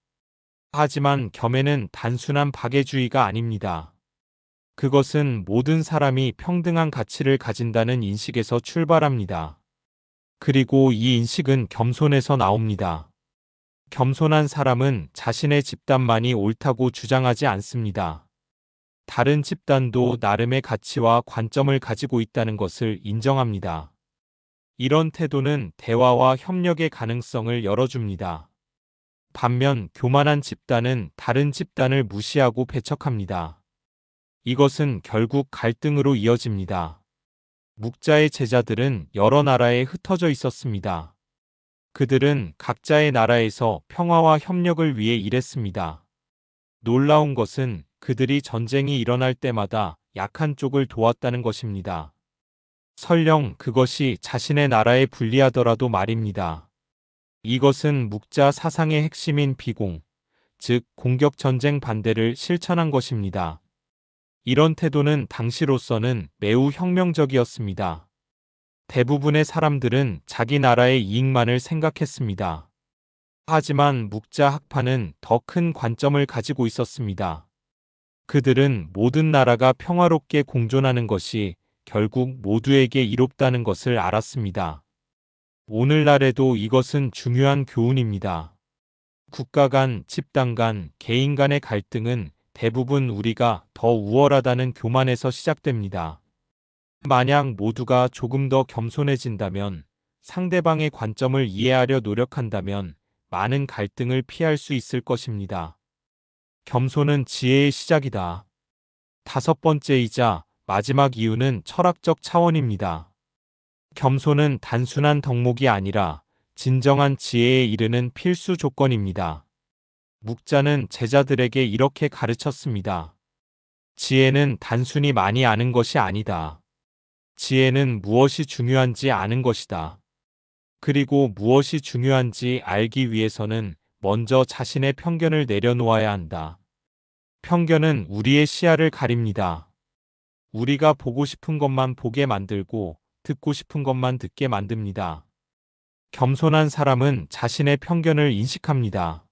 하지만 겸해는 단순한 박애주의가 아닙니다. 그것은 모든 사람이 평등한 가치를 가진다는 인식에서 출발합니다. 그리고 이 인식은 겸손에서 나옵니다. 겸손한 사람은 자신의 집단만이 옳다고 주장하지 않습니다. 다른 집단도 나름의 가치와 관점을 가지고 있다는 것을 인정합니다. 이런 태도는 대화와 협력의 가능성을 열어줍니다. 반면 교만한 집단은 다른 집단을 무시하고 배척합니다. 이것은 결국 갈등으로 이어집니다. 묵자의 제자들은 여러 나라에 흩어져 있었습니다. 그들은 각자의 나라에서 평화와 협력을 위해 일했습니다. 놀라운 것은 그들이 전쟁이 일어날 때마다 약한 쪽을 도왔다는 것입니다. 설령 그것이 자신의 나라에 불리하더라도 말입니다. 이것은 묵자 사상의 핵심인 비공, 즉 공격 전쟁 반대를 실천한 것입니다. 이런 태도는 당시로서는 매우 혁명적이었습니다. 대부분의 사람들은 자기 나라의 이익만을 생각했습니다. 하지만 묵자 학파는 더 큰 관점을 가지고 있었습니다. 그들은 모든 나라가 평화롭게 공존하는 것이 결국 모두에게 이롭다는 것을 알았습니다. 오늘날에도 이것은 중요한 교훈입니다. 국가 간, 집단 간, 개인 간의 갈등은 대부분 우리가 더 우월하다는 교만에서 시작됩니다. 만약 모두가 조금 더 겸손해진다면, 상대방의 관점을 이해하려 노력한다면 많은 갈등을 피할 수 있을 것입니다. 겸손은 지혜의 시작이다. 다섯 번째이자 마지막 이유는 철학적 차원입니다. 겸손은 단순한 덕목이 아니라 진정한 지혜에 이르는 필수 조건입니다. 묵자는 제자들에게 이렇게 가르쳤습니다. 지혜는 단순히 많이 아는 것이 아니다. 지혜는 무엇이 중요한지 아는 것이다. 그리고 무엇이 중요한지 알기 위해서는 먼저 자신의 편견을 내려놓아야 한다. 편견은 우리의 시야를 가립니다. 우리가 보고 싶은 것만 보게 만들고 듣고 싶은 것만 듣게 만듭니다. 겸손한 사람은 자신의 편견을 인식합니다.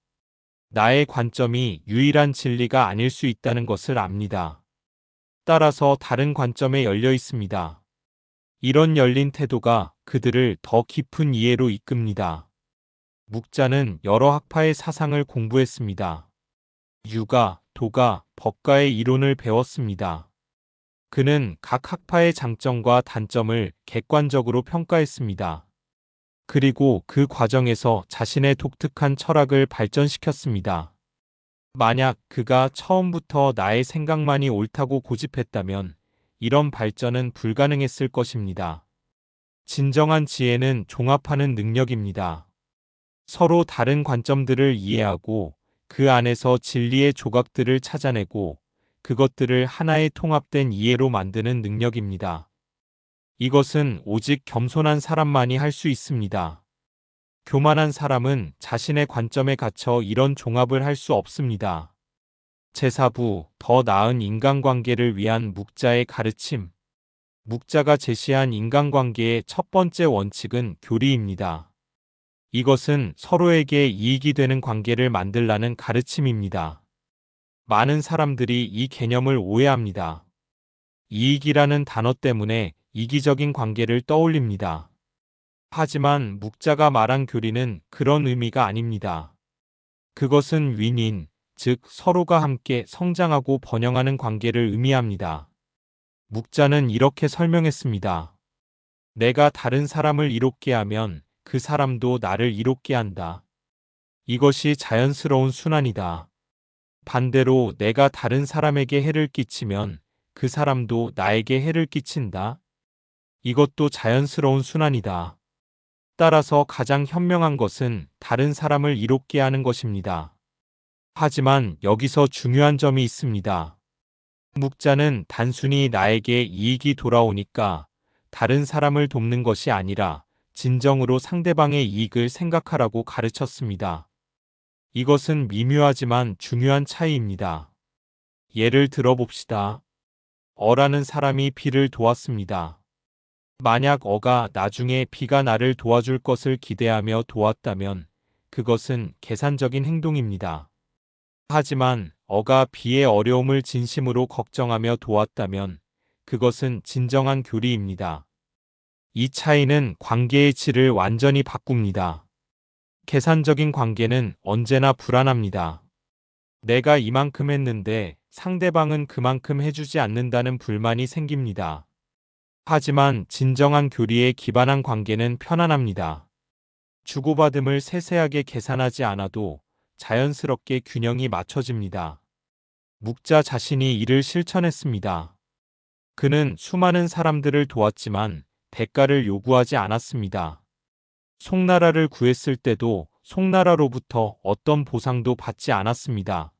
나의 관점이 유일한 진리가 아닐 수 있다는 것을 압니다. 따라서 다른 관점에 열려 있습니다. 이런 열린 태도가 그들을 더 깊은 이해로 이끕니다. 묵자는 여러 학파의 사상을 공부했습니다. 유가, 도가, 법가의 이론을 배웠습니다. 그는 각 학파의 장점과 단점을 객관적으로 평가했습니다. 그리고 그 과정에서 자신의 독특한 철학을 발전시켰습니다. 만약 그가 처음부터 나의 생각만이 옳다고 고집했다면 이런 발전은 불가능했을 것입니다. 진정한 지혜는 종합하는 능력입니다. 서로 다른 관점들을 이해하고 그 안에서 진리의 조각들을 찾아내고 그것들을 하나의 통합된 이해로 만드는 능력입니다. 이것은 오직 겸손한 사람만이 할 수 있습니다. 교만한 사람은 자신의 관점에 갇혀 이런 종합을 할 수 없습니다. 제4부, 더 나은 인간관계를 위한 묵자의 가르침. 묵자가 제시한 인간관계의 첫 번째 원칙은 교리입니다. 이것은 서로에게 이익이 되는 관계를 만들라는 가르침입니다. 많은 사람들이 이 개념을 오해합니다. 이익이라는 단어 때문에 이기적인 관계를 떠올립니다. 하지만 묵자가 말한 교리는 그런 의미가 아닙니다. 그것은 윈윈, 즉 서로가 함께 성장하고 번영하는 관계를 의미합니다. 묵자는 이렇게 설명했습니다. 내가 다른 사람을 이롭게 하면 그 사람도 나를 이롭게 한다. 이것이 자연스러운 순환이다. 반대로 내가 다른 사람에게 해를 끼치면 그 사람도 나에게 해를 끼친다. 이것도 자연스러운 순환이다. 따라서 가장 현명한 것은 다른 사람을 이롭게 하는 것입니다. 하지만 여기서 중요한 점이 있습니다. 묵자는 단순히 나에게 이익이 돌아오니까 다른 사람을 돕는 것이 아니라 진정으로 상대방의 이익을 생각하라고 가르쳤습니다. 이것은 미묘하지만 중요한 차이입니다. 예를 들어 봅시다. 어라는 사람이 B를 도왔습니다. 만약 어가 나중에 B가 나를 도와줄 것을 기대하며 도왔다면 그것은 계산적인 행동입니다. 하지만 어가 B의 어려움을 진심으로 걱정하며 도왔다면 그것은 진정한 교리입니다. 이 차이는 관계의 질을 완전히 바꿉니다. 계산적인 관계는 언제나 불안합니다. 내가 이만큼 했는데 상대방은 그만큼 해주지 않는다는 불만이 생깁니다. 하지만 진정한 교리에 기반한 관계는 편안합니다. 주고받음을 세세하게 계산하지 않아도 자연스럽게 균형이 맞춰집니다. 묵자 자신이 이를 실천했습니다. 그는 수많은 사람들을 도왔지만 대가를 요구하지 않았습니다. 송나라를 구했을 때도 송나라로부터 어떤 보상도 받지 않았습니다.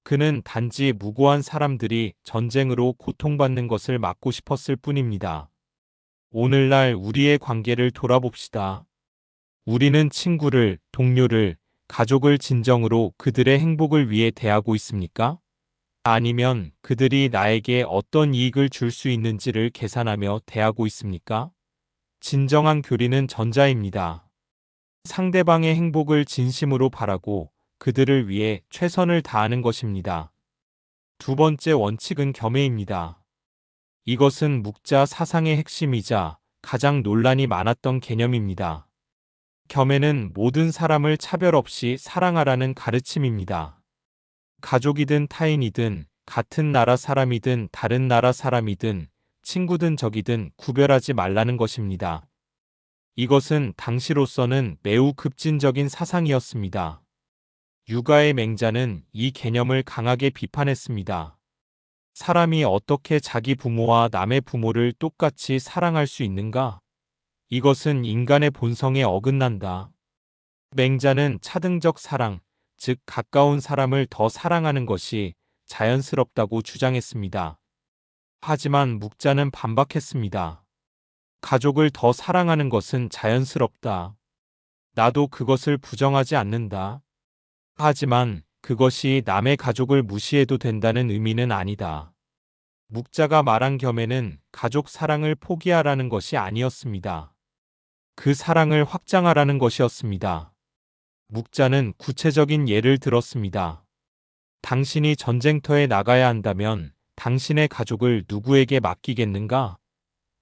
그는 단지 무고한 사람들이 전쟁으로 고통받는 것을 막고 싶었을 뿐입니다. 오늘날 우리의 관계를 돌아봅시다. 우리는 친구를, 동료를, 가족을 진정으로 그들의 행복을 위해 대하고 있습니까? 아니면 그들이 나에게 어떤 이익을 줄 수 있는지를 계산하며 대하고 있습니까? 진정한 교리는 전자입니다. 상대방의 행복을 진심으로 바라고 그들을 위해 최선을 다하는 것입니다. 두 번째 원칙은 겸해입니다. 이것은 묵자 사상의 핵심이자 가장 논란이 많았던 개념입니다. 겸해는 모든 사람을 차별 없이 사랑하라는 가르침입니다. 가족이든 타인이든 같은 나라 사람이든 다른 나라 사람이든 친구든 적이든 구별하지 말라는 것입니다. 이것은 당시로서는 매우 급진적인 사상이었습니다. 유가의 맹자는 이 개념을 강하게 비판했습니다. 사람이 어떻게 자기 부모와 남의 부모를 똑같이 사랑할 수 있는가? 이것은 인간의 본성에 어긋난다. 맹자는 차등적 사랑, 즉 가까운 사람을 더 사랑하는 것이 자연스럽다고 주장했습니다. 하지만 묵자는 반박했습니다. 가족을 더 사랑하는 것은 자연스럽다. 나도 그것을 부정하지 않는다. 하지만 그것이 남의 가족을 무시해도 된다는 의미는 아니다. 묵자가 말한 겸해는 가족 사랑을 포기하라는 것이 아니었습니다. 그 사랑을 확장하라는 것이었습니다. 묵자는 구체적인 예를 들었습니다. 당신이 전쟁터에 나가야 한다면 당신의 가족을 누구에게 맡기겠는가?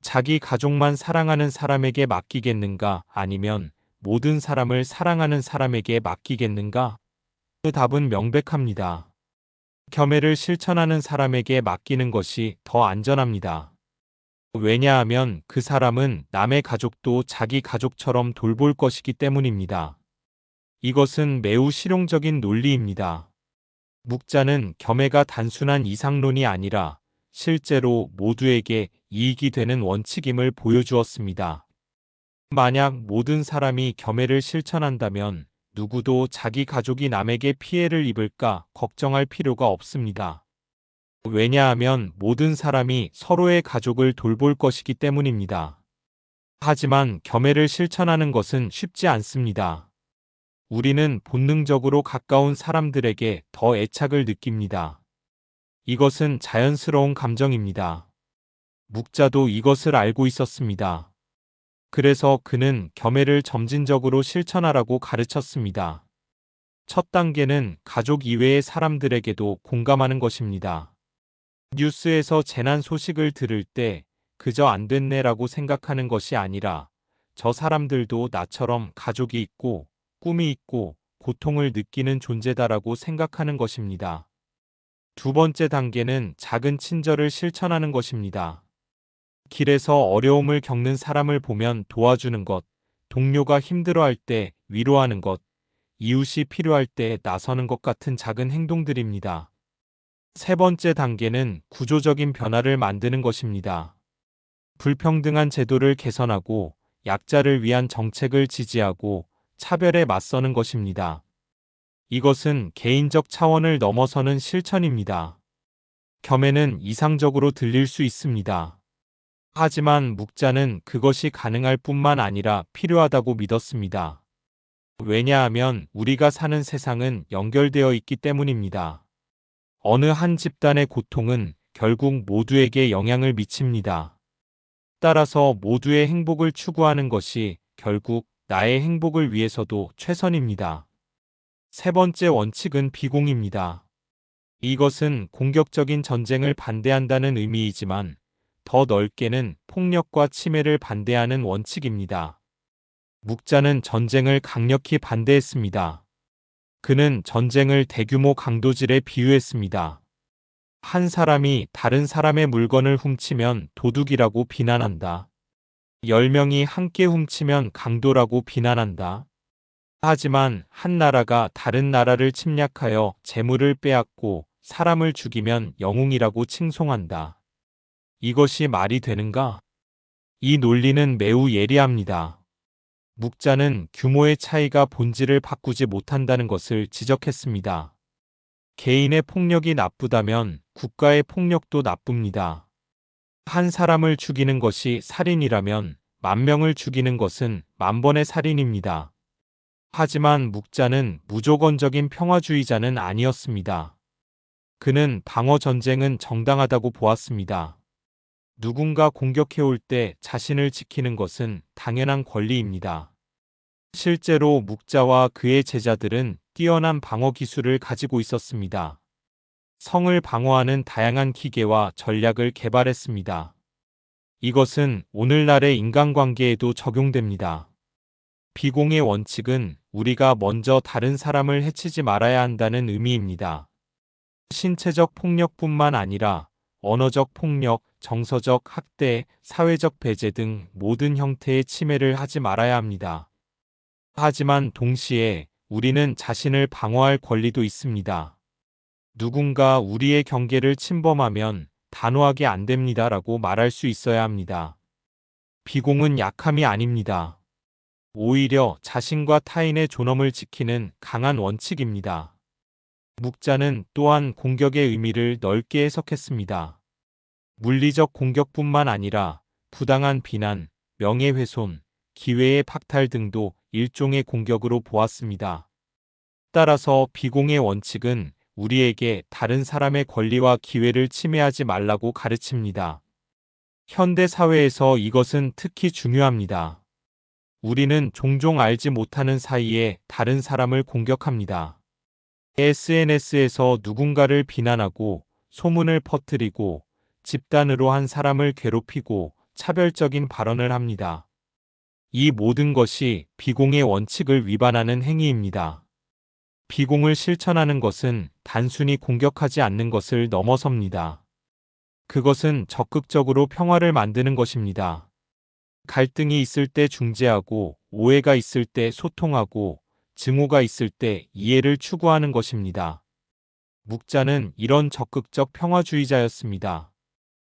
자기 가족만 사랑하는 사람에게 맡기겠는가? 아니면 모든 사람을 사랑하는 사람에게 맡기겠는가? 그 답은 명백합니다. 겸해를 실천하는 사람에게 맡기는 것이 더 안전합니다. 왜냐하면 그 사람은 남의 가족도 자기 가족처럼 돌볼 것이기 때문입니다. 이것은 매우 실용적인 논리입니다. 묵자는 겸해가 단순한 이상론이 아니라 실제로 모두에게 이익이 되는 원칙임을 보여주었습니다. 만약 모든 사람이 겸해를 실천한다면 누구도 자기 가족이 남에게 피해를 입을까 걱정할 필요가 없습니다. 왜냐하면 모든 사람이 서로의 가족을 돌볼 것이기 때문입니다. 하지만 겸해를 실천하는 것은 쉽지 않습니다. 우리는 본능적으로 가까운 사람들에게 더 애착을 느낍니다. 이것은 자연스러운 감정입니다. 묵자도 이것을 알고 있었습니다. 그래서 그는 겸해를 점진적으로 실천하라고 가르쳤습니다. 첫 단계는 가족 이외의 사람들에게도 공감하는 것입니다. 뉴스에서 재난 소식을 들을 때 그저 안 됐네라고 생각하는 것이 아니라 저 사람들도 나처럼 가족이 있고 꿈이 있고 고통을 느끼는 존재다라고 생각하는 것입니다. 두 번째 단계는 작은 친절을 실천하는 것입니다. 길에서 어려움을 겪는 사람을 보면 도와주는 것, 동료가 힘들어할 때 위로하는 것, 이웃이 필요할 때 나서는 것 같은 작은 행동들입니다. 세 번째 단계는 구조적인 변화를 만드는 것입니다. 불평등한 제도를 개선하고 약자를 위한 정책을 지지하고 차별에 맞서는 것입니다. 이것은 개인적 차원을 넘어서는 실천입니다. 겸해는 이상적으로 들릴 수 있습니다. 하지만 묵자는 그것이 가능할 뿐만 아니라 필요하다고 믿었습니다. 왜냐하면 우리가 사는 세상은 연결되어 있기 때문입니다. 어느 한 집단의 고통은 결국 모두에게 영향을 미칩니다. 따라서 모두의 행복을 추구하는 것이 결국 나의 행복을 위해서도 최선입니다. 세 번째 원칙은 비공입니다. 이것은 공격적인 전쟁을 반대한다는 의미이지만 더 넓게는 폭력과 침해를 반대하는 원칙입니다. 묵자는 전쟁을 강력히 반대했습니다. 그는 전쟁을 대규모 강도질에 비유했습니다. 한 사람이 다른 사람의 물건을 훔치면 도둑이라고 비난한다. 10명이 함께 훔치면 강도라고 비난한다. 하지만 한 나라가 다른 나라를 침략하여 재물을 빼앗고 사람을 죽이면 영웅이라고 칭송한다. 이것이 말이 되는가? 이 논리는 매우 예리합니다. 묵자는 규모의 차이가 본질을 바꾸지 못한다는 것을 지적했습니다. 개인의 폭력이 나쁘다면 국가의 폭력도 나쁩니다. 한 사람을 죽이는 것이 살인이라면 10,000명을 죽이는 것은 10,000번의 살인입니다. 하지만 묵자는 무조건적인 평화주의자는 아니었습니다. 그는 방어 전쟁은 정당하다고 보았습니다. 누군가 공격해올 때 자신을 지키는 것은 당연한 권리입니다. 실제로 묵자와 그의 제자들은 뛰어난 방어 기술을 가지고 있었습니다. 성을 방어하는 다양한 기계와 전략을 개발했습니다. 이것은 오늘날의 인간관계에도 적용됩니다. 비공의 원칙은 우리가 먼저 다른 사람을 해치지 말아야 한다는 의미입니다. 신체적 폭력뿐만 아니라 언어적 폭력, 정서적 학대, 사회적 배제 등 모든 형태의 침해를 하지 말아야 합니다. 하지만 동시에 우리는 자신을 방어할 권리도 있습니다. 누군가 우리의 경계를 침범하면 단호하게 안 됩니다라고 말할 수 있어야 합니다. 비공은 약함이 아닙니다. 오히려 자신과 타인의 존엄을 지키는 강한 원칙입니다. 묵자는 또한 공격의 의미를 넓게 해석했습니다. 물리적 공격뿐만 아니라 부당한 비난, 명예훼손, 기회의 박탈 등도 일종의 공격으로 보았습니다. 따라서 비공의 원칙은 우리에게 다른 사람의 권리와 기회를 침해하지 말라고 가르칩니다. 현대 사회에서 이것은 특히 중요합니다. 우리는 종종 알지 못하는 사이에 다른 사람을 공격합니다. SNS에서 누군가를 비난하고 소문을 퍼뜨리고 집단으로 한 사람을 괴롭히고 차별적인 발언을 합니다. 이 모든 것이 비공의 원칙을 위반하는 행위입니다. 비공을 실천하는 것은 단순히 공격하지 않는 것을 넘어섭니다. 그것은 적극적으로 평화를 만드는 것입니다. 갈등이 있을 때 중재하고, 오해가 있을 때 소통하고, 증오가 있을 때 이해를 추구하는 것입니다. 묵자는 이런 적극적 평화주의자였습니다.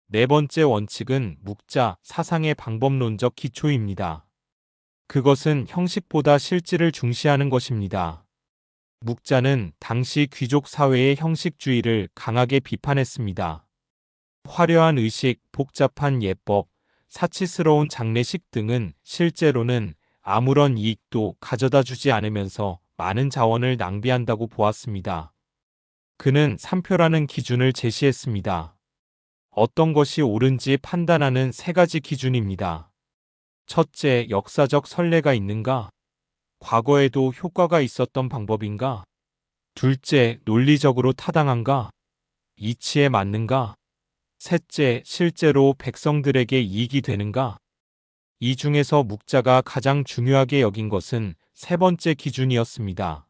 네 번째 원칙은 묵자 사상의 방법론적 기초입니다. 그것은 형식보다 실질을 중시하는 것입니다. 묵자는 당시 귀족 사회의 형식주의를 강하게 비판했습니다. 화려한 의식, 복잡한 예법, 사치스러운 장례식 등은 실제로는 아무런 이익도 가져다 주지 않으면서 많은 자원을 낭비한다고 보았습니다. 그는 3표라는 기준을 제시했습니다. 어떤 것이 옳은지 판단하는 3가지 기준입니다. 첫째, 역사적 선례가 있는가? 과거에도 효과가 있었던 방법인가? 둘째, 논리적으로 타당한가? 이치에 맞는가? 셋째, 실제로 백성들에게 이익이 되는가? 이 중에서 묵자가 가장 중요하게 여긴 것은 3번째 기준이었습니다.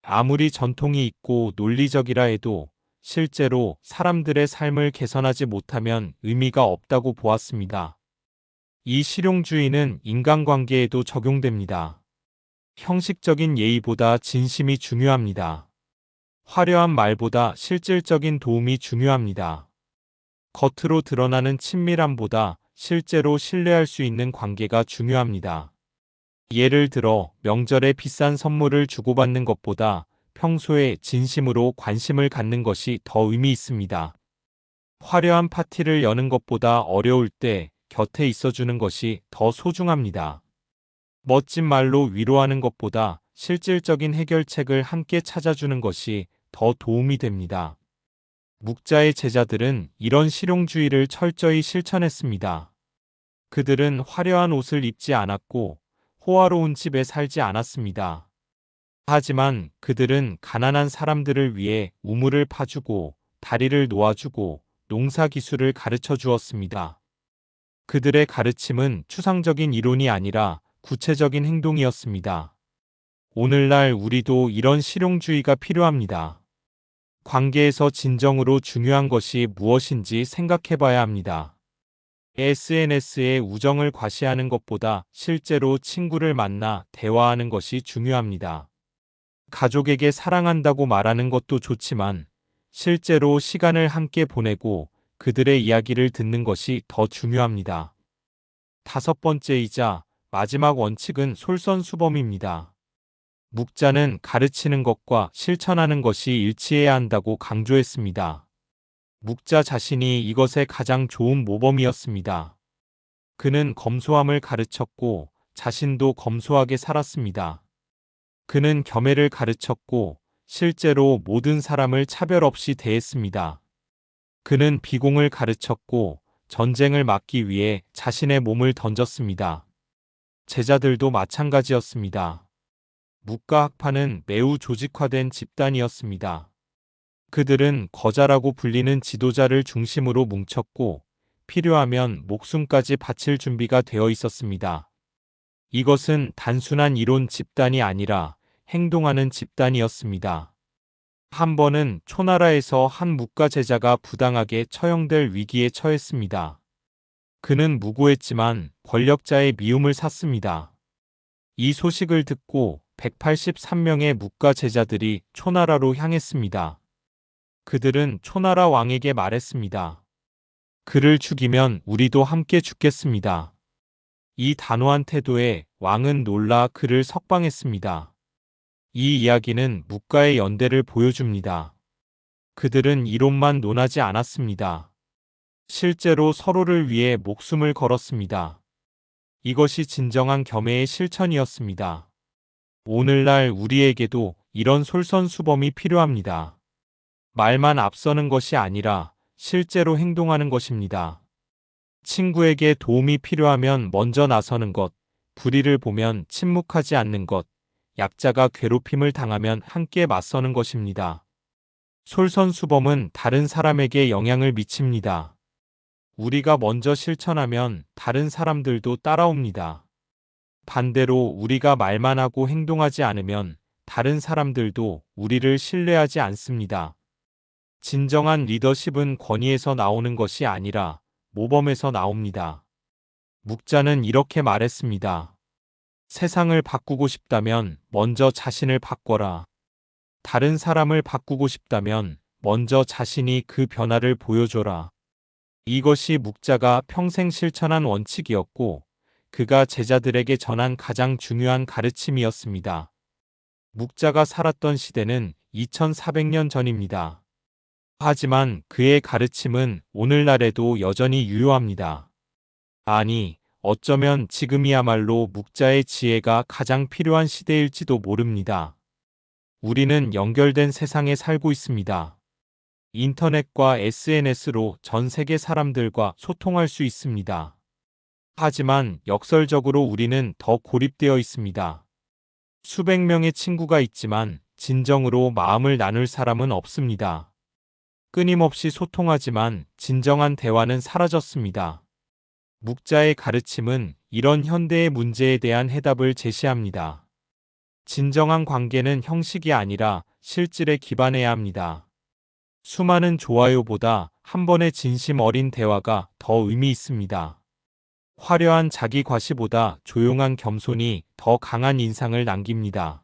아무리 전통이 있고 논리적이라 해도 실제로 사람들의 삶을 개선하지 못하면 의미가 없다고 보았습니다. 이 실용주의는 인간관계에도 적용됩니다. 형식적인 예의보다 진심이 중요합니다. 화려한 말보다 실질적인 도움이 중요합니다. 겉으로 드러나는 친밀함보다 실제로 신뢰할 수 있는 관계가 중요합니다. 예를 들어 명절에 비싼 선물을 주고받는 것보다 평소에 진심으로 관심을 갖는 것이 더 의미 있습니다. 화려한 파티를 여는 것보다 어려울 때 곁에 있어주는 것이 더 소중합니다. 멋진 말로 위로하는 것보다 실질적인 해결책을 함께 찾아주는 것이 더 도움이 됩니다. 묵자의 제자들은 이런 실용주의를 철저히 실천했습니다. 그들은 화려한 옷을 입지 않았고 호화로운 집에 살지 않았습니다. 하지만 그들은 가난한 사람들을 위해 우물을 파주고 다리를 놓아주고 농사기술을 가르쳐 주었습니다. 그들의 가르침은 추상적인 이론이 아니라 구체적인 행동이었습니다. 오늘날 우리도 이런 실용주의가 필요합니다. 관계에서 진정으로 중요한 것이 무엇인지 생각해 봐야 합니다. SNS에 우정을 과시하는 것보다 실제로 친구를 만나 대화하는 것이 중요합니다. 가족에게 사랑한다고 말하는 것도 좋지만 실제로 시간을 함께 보내고 그들의 이야기를 듣는 것이 더 중요합니다. 5번째이자 마지막 원칙은 솔선수범입니다. 묵자는 가르치는 것과 실천하는 것이 일치해야 한다고 강조했습니다. 묵자 자신이 이것의 가장 좋은 모범이었습니다. 그는 검소함을 가르쳤고 자신도 검소하게 살았습니다. 그는 겸해를 가르쳤고 실제로 모든 사람을 차별 없이 대했습니다. 그는 비공을 가르쳤고 전쟁을 막기 위해 자신의 몸을 던졌습니다. 제자들도 마찬가지였습니다. 묵과 학파는 매우 조직화된 집단이었습니다. 그들은 거자라고 불리는 지도자를 중심으로 뭉쳤고 필요하면 목숨까지 바칠 준비가 되어 있었습니다. 이것은 단순한 이론 집단이 아니라 행동하는 집단이었습니다. 한 번은 초나라에서 한 묵가 제자가 부당하게 처형될 위기에 처했습니다. 그는 무고했지만 권력자의 미움을 샀습니다. 이 소식을 듣고 183명의 묵가 제자들이 초나라로 향했습니다. 그들은 초나라 왕에게 말했습니다. 그를 죽이면 우리도 함께 죽겠습니다. 이 단호한 태도에 왕은 놀라 그를 석방했습니다. 이 이야기는 묵가의 연대를 보여줍니다. 그들은 이론만 논하지 않았습니다. 실제로 서로를 위해 목숨을 걸었습니다. 이것이 진정한 겸해의 실천이었습니다. 오늘날 우리에게도 이런 솔선수범이 필요합니다. 말만 앞서는 것이 아니라 실제로 행동하는 것입니다. 친구에게 도움이 필요하면 먼저 나서는 것, 불의를 보면 침묵하지 않는 것, 약자가 괴롭힘을 당하면 함께 맞서는 것입니다. 솔선수범은 다른 사람에게 영향을 미칩니다. 우리가 먼저 실천하면 다른 사람들도 따라옵니다. 반대로 우리가 말만 하고 행동하지 않으면 다른 사람들도 우리를 신뢰하지 않습니다. 진정한 리더십은 권위에서 나오는 것이 아니라 모범에서 나옵니다. 묵자는 이렇게 말했습니다. 세상을 바꾸고 싶다면 먼저 자신을 바꿔라. 다른 사람을 바꾸고 싶다면 먼저 자신이 그 변화를 보여줘라. 이것이 묵자가 평생 실천한 원칙이었고 그가 제자들에게 전한 가장 중요한 가르침이었습니다. 묵자가 살았던 시대는 2400년 전입니다. 하지만 그의 가르침은 오늘날에도 여전히 유효합니다. 아니, 어쩌면 지금이야말로 묵자의 지혜가 가장 필요한 시대일지도 모릅니다. 우리는 연결된 세상에 살고 있습니다. 인터넷과 SNS로 전 세계 사람들과 소통할 수 있습니다. 하지만 역설적으로 우리는 더 고립되어 있습니다. 수백 명의 친구가 있지만 진정으로 마음을 나눌 사람은 없습니다. 끊임없이 소통하지만 진정한 대화는 사라졌습니다. 묵자의 가르침은 이런 현대의 문제에 대한 해답을 제시합니다. 진정한 관계는 형식이 아니라 실질에 기반해야 합니다. 수많은 좋아요보다 한 번의 진심 어린 대화가 더 의미 있습니다. 화려한 자기 과시보다 조용한 겸손이 더 강한 인상을 남깁니다.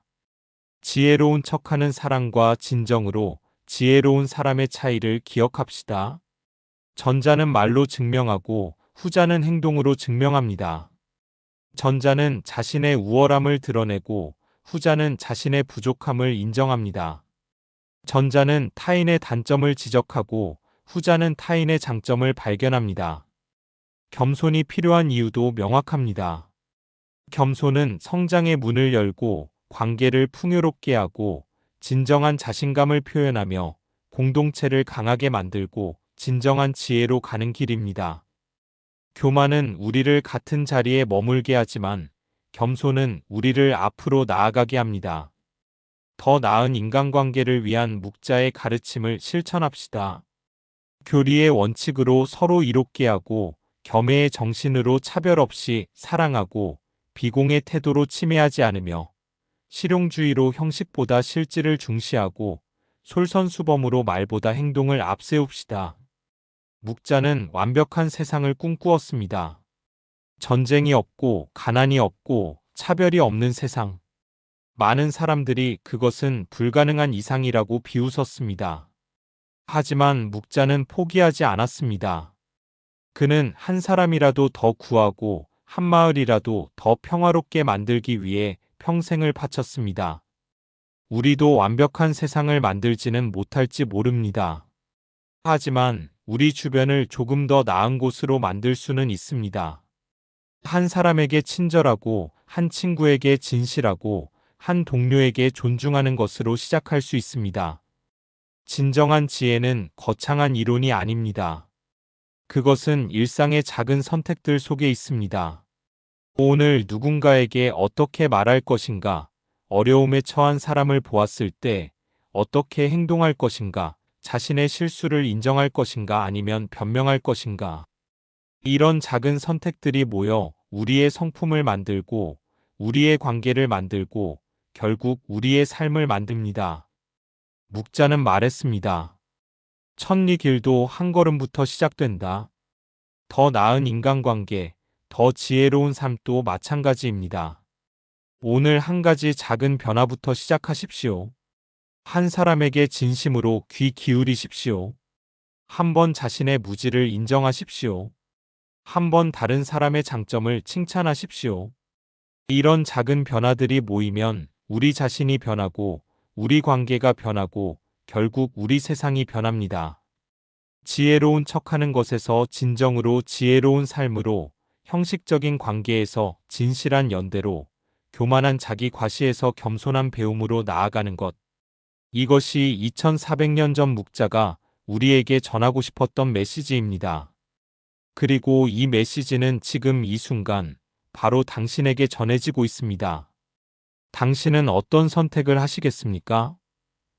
지혜로운 척하는 사랑과 진정으로 지혜로운 사람의 차이를 기억합시다. 전자는 말로 증명하고 후자는 행동으로 증명합니다. 전자는 자신의 우월함을 드러내고 후자는 자신의 부족함을 인정합니다. 전자는 타인의 단점을 지적하고 후자는 타인의 장점을 발견합니다. 겸손이 필요한 이유도 명확합니다. 겸손은 성장의 문을 열고 관계를 풍요롭게 하고 진정한 자신감을 표현하며 공동체를 강하게 만들고 진정한 지혜로 가는 길입니다. 교만은 우리를 같은 자리에 머물게 하지만 겸손은 우리를 앞으로 나아가게 합니다. 더 나은 인간관계를 위한 묵자의 가르침을 실천합시다. 교리의 원칙으로 서로 이롭게 하고 겸해의 정신으로 차별 없이 사랑하고 비공의 태도로 침해하지 않으며 실용주의로 형식보다 실질을 중시하고 솔선수범으로 말보다 행동을 앞세웁시다. 묵자는 완벽한 세상을 꿈꾸었습니다. 전쟁이 없고 가난이 없고 차별이 없는 세상. 많은 사람들이 그것은 불가능한 이상이라고 비웃었습니다. 하지만 묵자는 포기하지 않았습니다. 그는 한 사람이라도 더 구하고 한 마을이라도 더 평화롭게 만들기 위해 평생을 바쳤습니다. 우리도 완벽한 세상을 만들지는 못할지 모릅니다. 하지만 우리 주변을 조금 더 나은 곳으로 만들 수는 있습니다. 한 사람에게 친절하고, 한 친구에게 진실하고, 한 동료에게 존중하는 것으로 시작할 수 있습니다. 진정한 지혜는 거창한 이론이 아닙니다. 그것은 일상의 작은 선택들 속에 있습니다. 오늘 누군가에게 어떻게 말할 것인가, 어려움에 처한 사람을 보았을 때 어떻게 행동할 것인가, 자신의 실수를 인정할 것인가 아니면 변명할 것인가. 이런 작은 선택들이 모여 우리의 성품을 만들고 우리의 관계를 만들고 결국 우리의 삶을 만듭니다. 묵자는 말했습니다. 천리 길도 한 걸음부터 시작된다. 더 나은 인간관계, 더 지혜로운 삶도 마찬가지입니다. 오늘 한 가지 작은 변화부터 시작하십시오. 한 사람에게 진심으로 귀 기울이십시오. 한 번 자신의 무지를 인정하십시오. 한 번 다른 사람의 장점을 칭찬하십시오. 이런 작은 변화들이 모이면 우리 자신이 변하고 우리 관계가 변하고 결국 우리 세상이 변합니다. 지혜로운 척하는 것에서 진정으로 지혜로운 삶으로, 형식적인 관계에서 진실한 연대로, 교만한 자기 과시에서 겸손한 배움으로 나아가는 것. 이것이 2400년 전 묵자가 우리에게 전하고 싶었던 메시지입니다. 그리고 이 메시지는 지금 이 순간 바로 당신에게 전해지고 있습니다. 당신은 어떤 선택을 하시겠습니까?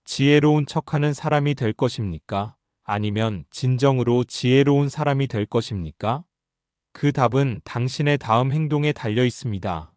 지혜로운 척하는 사람이 될 것입니까? 아니면 진정으로 지혜로운 사람이 될 것입니까? 그 답은 당신의 다음 행동에 달려 있습니다.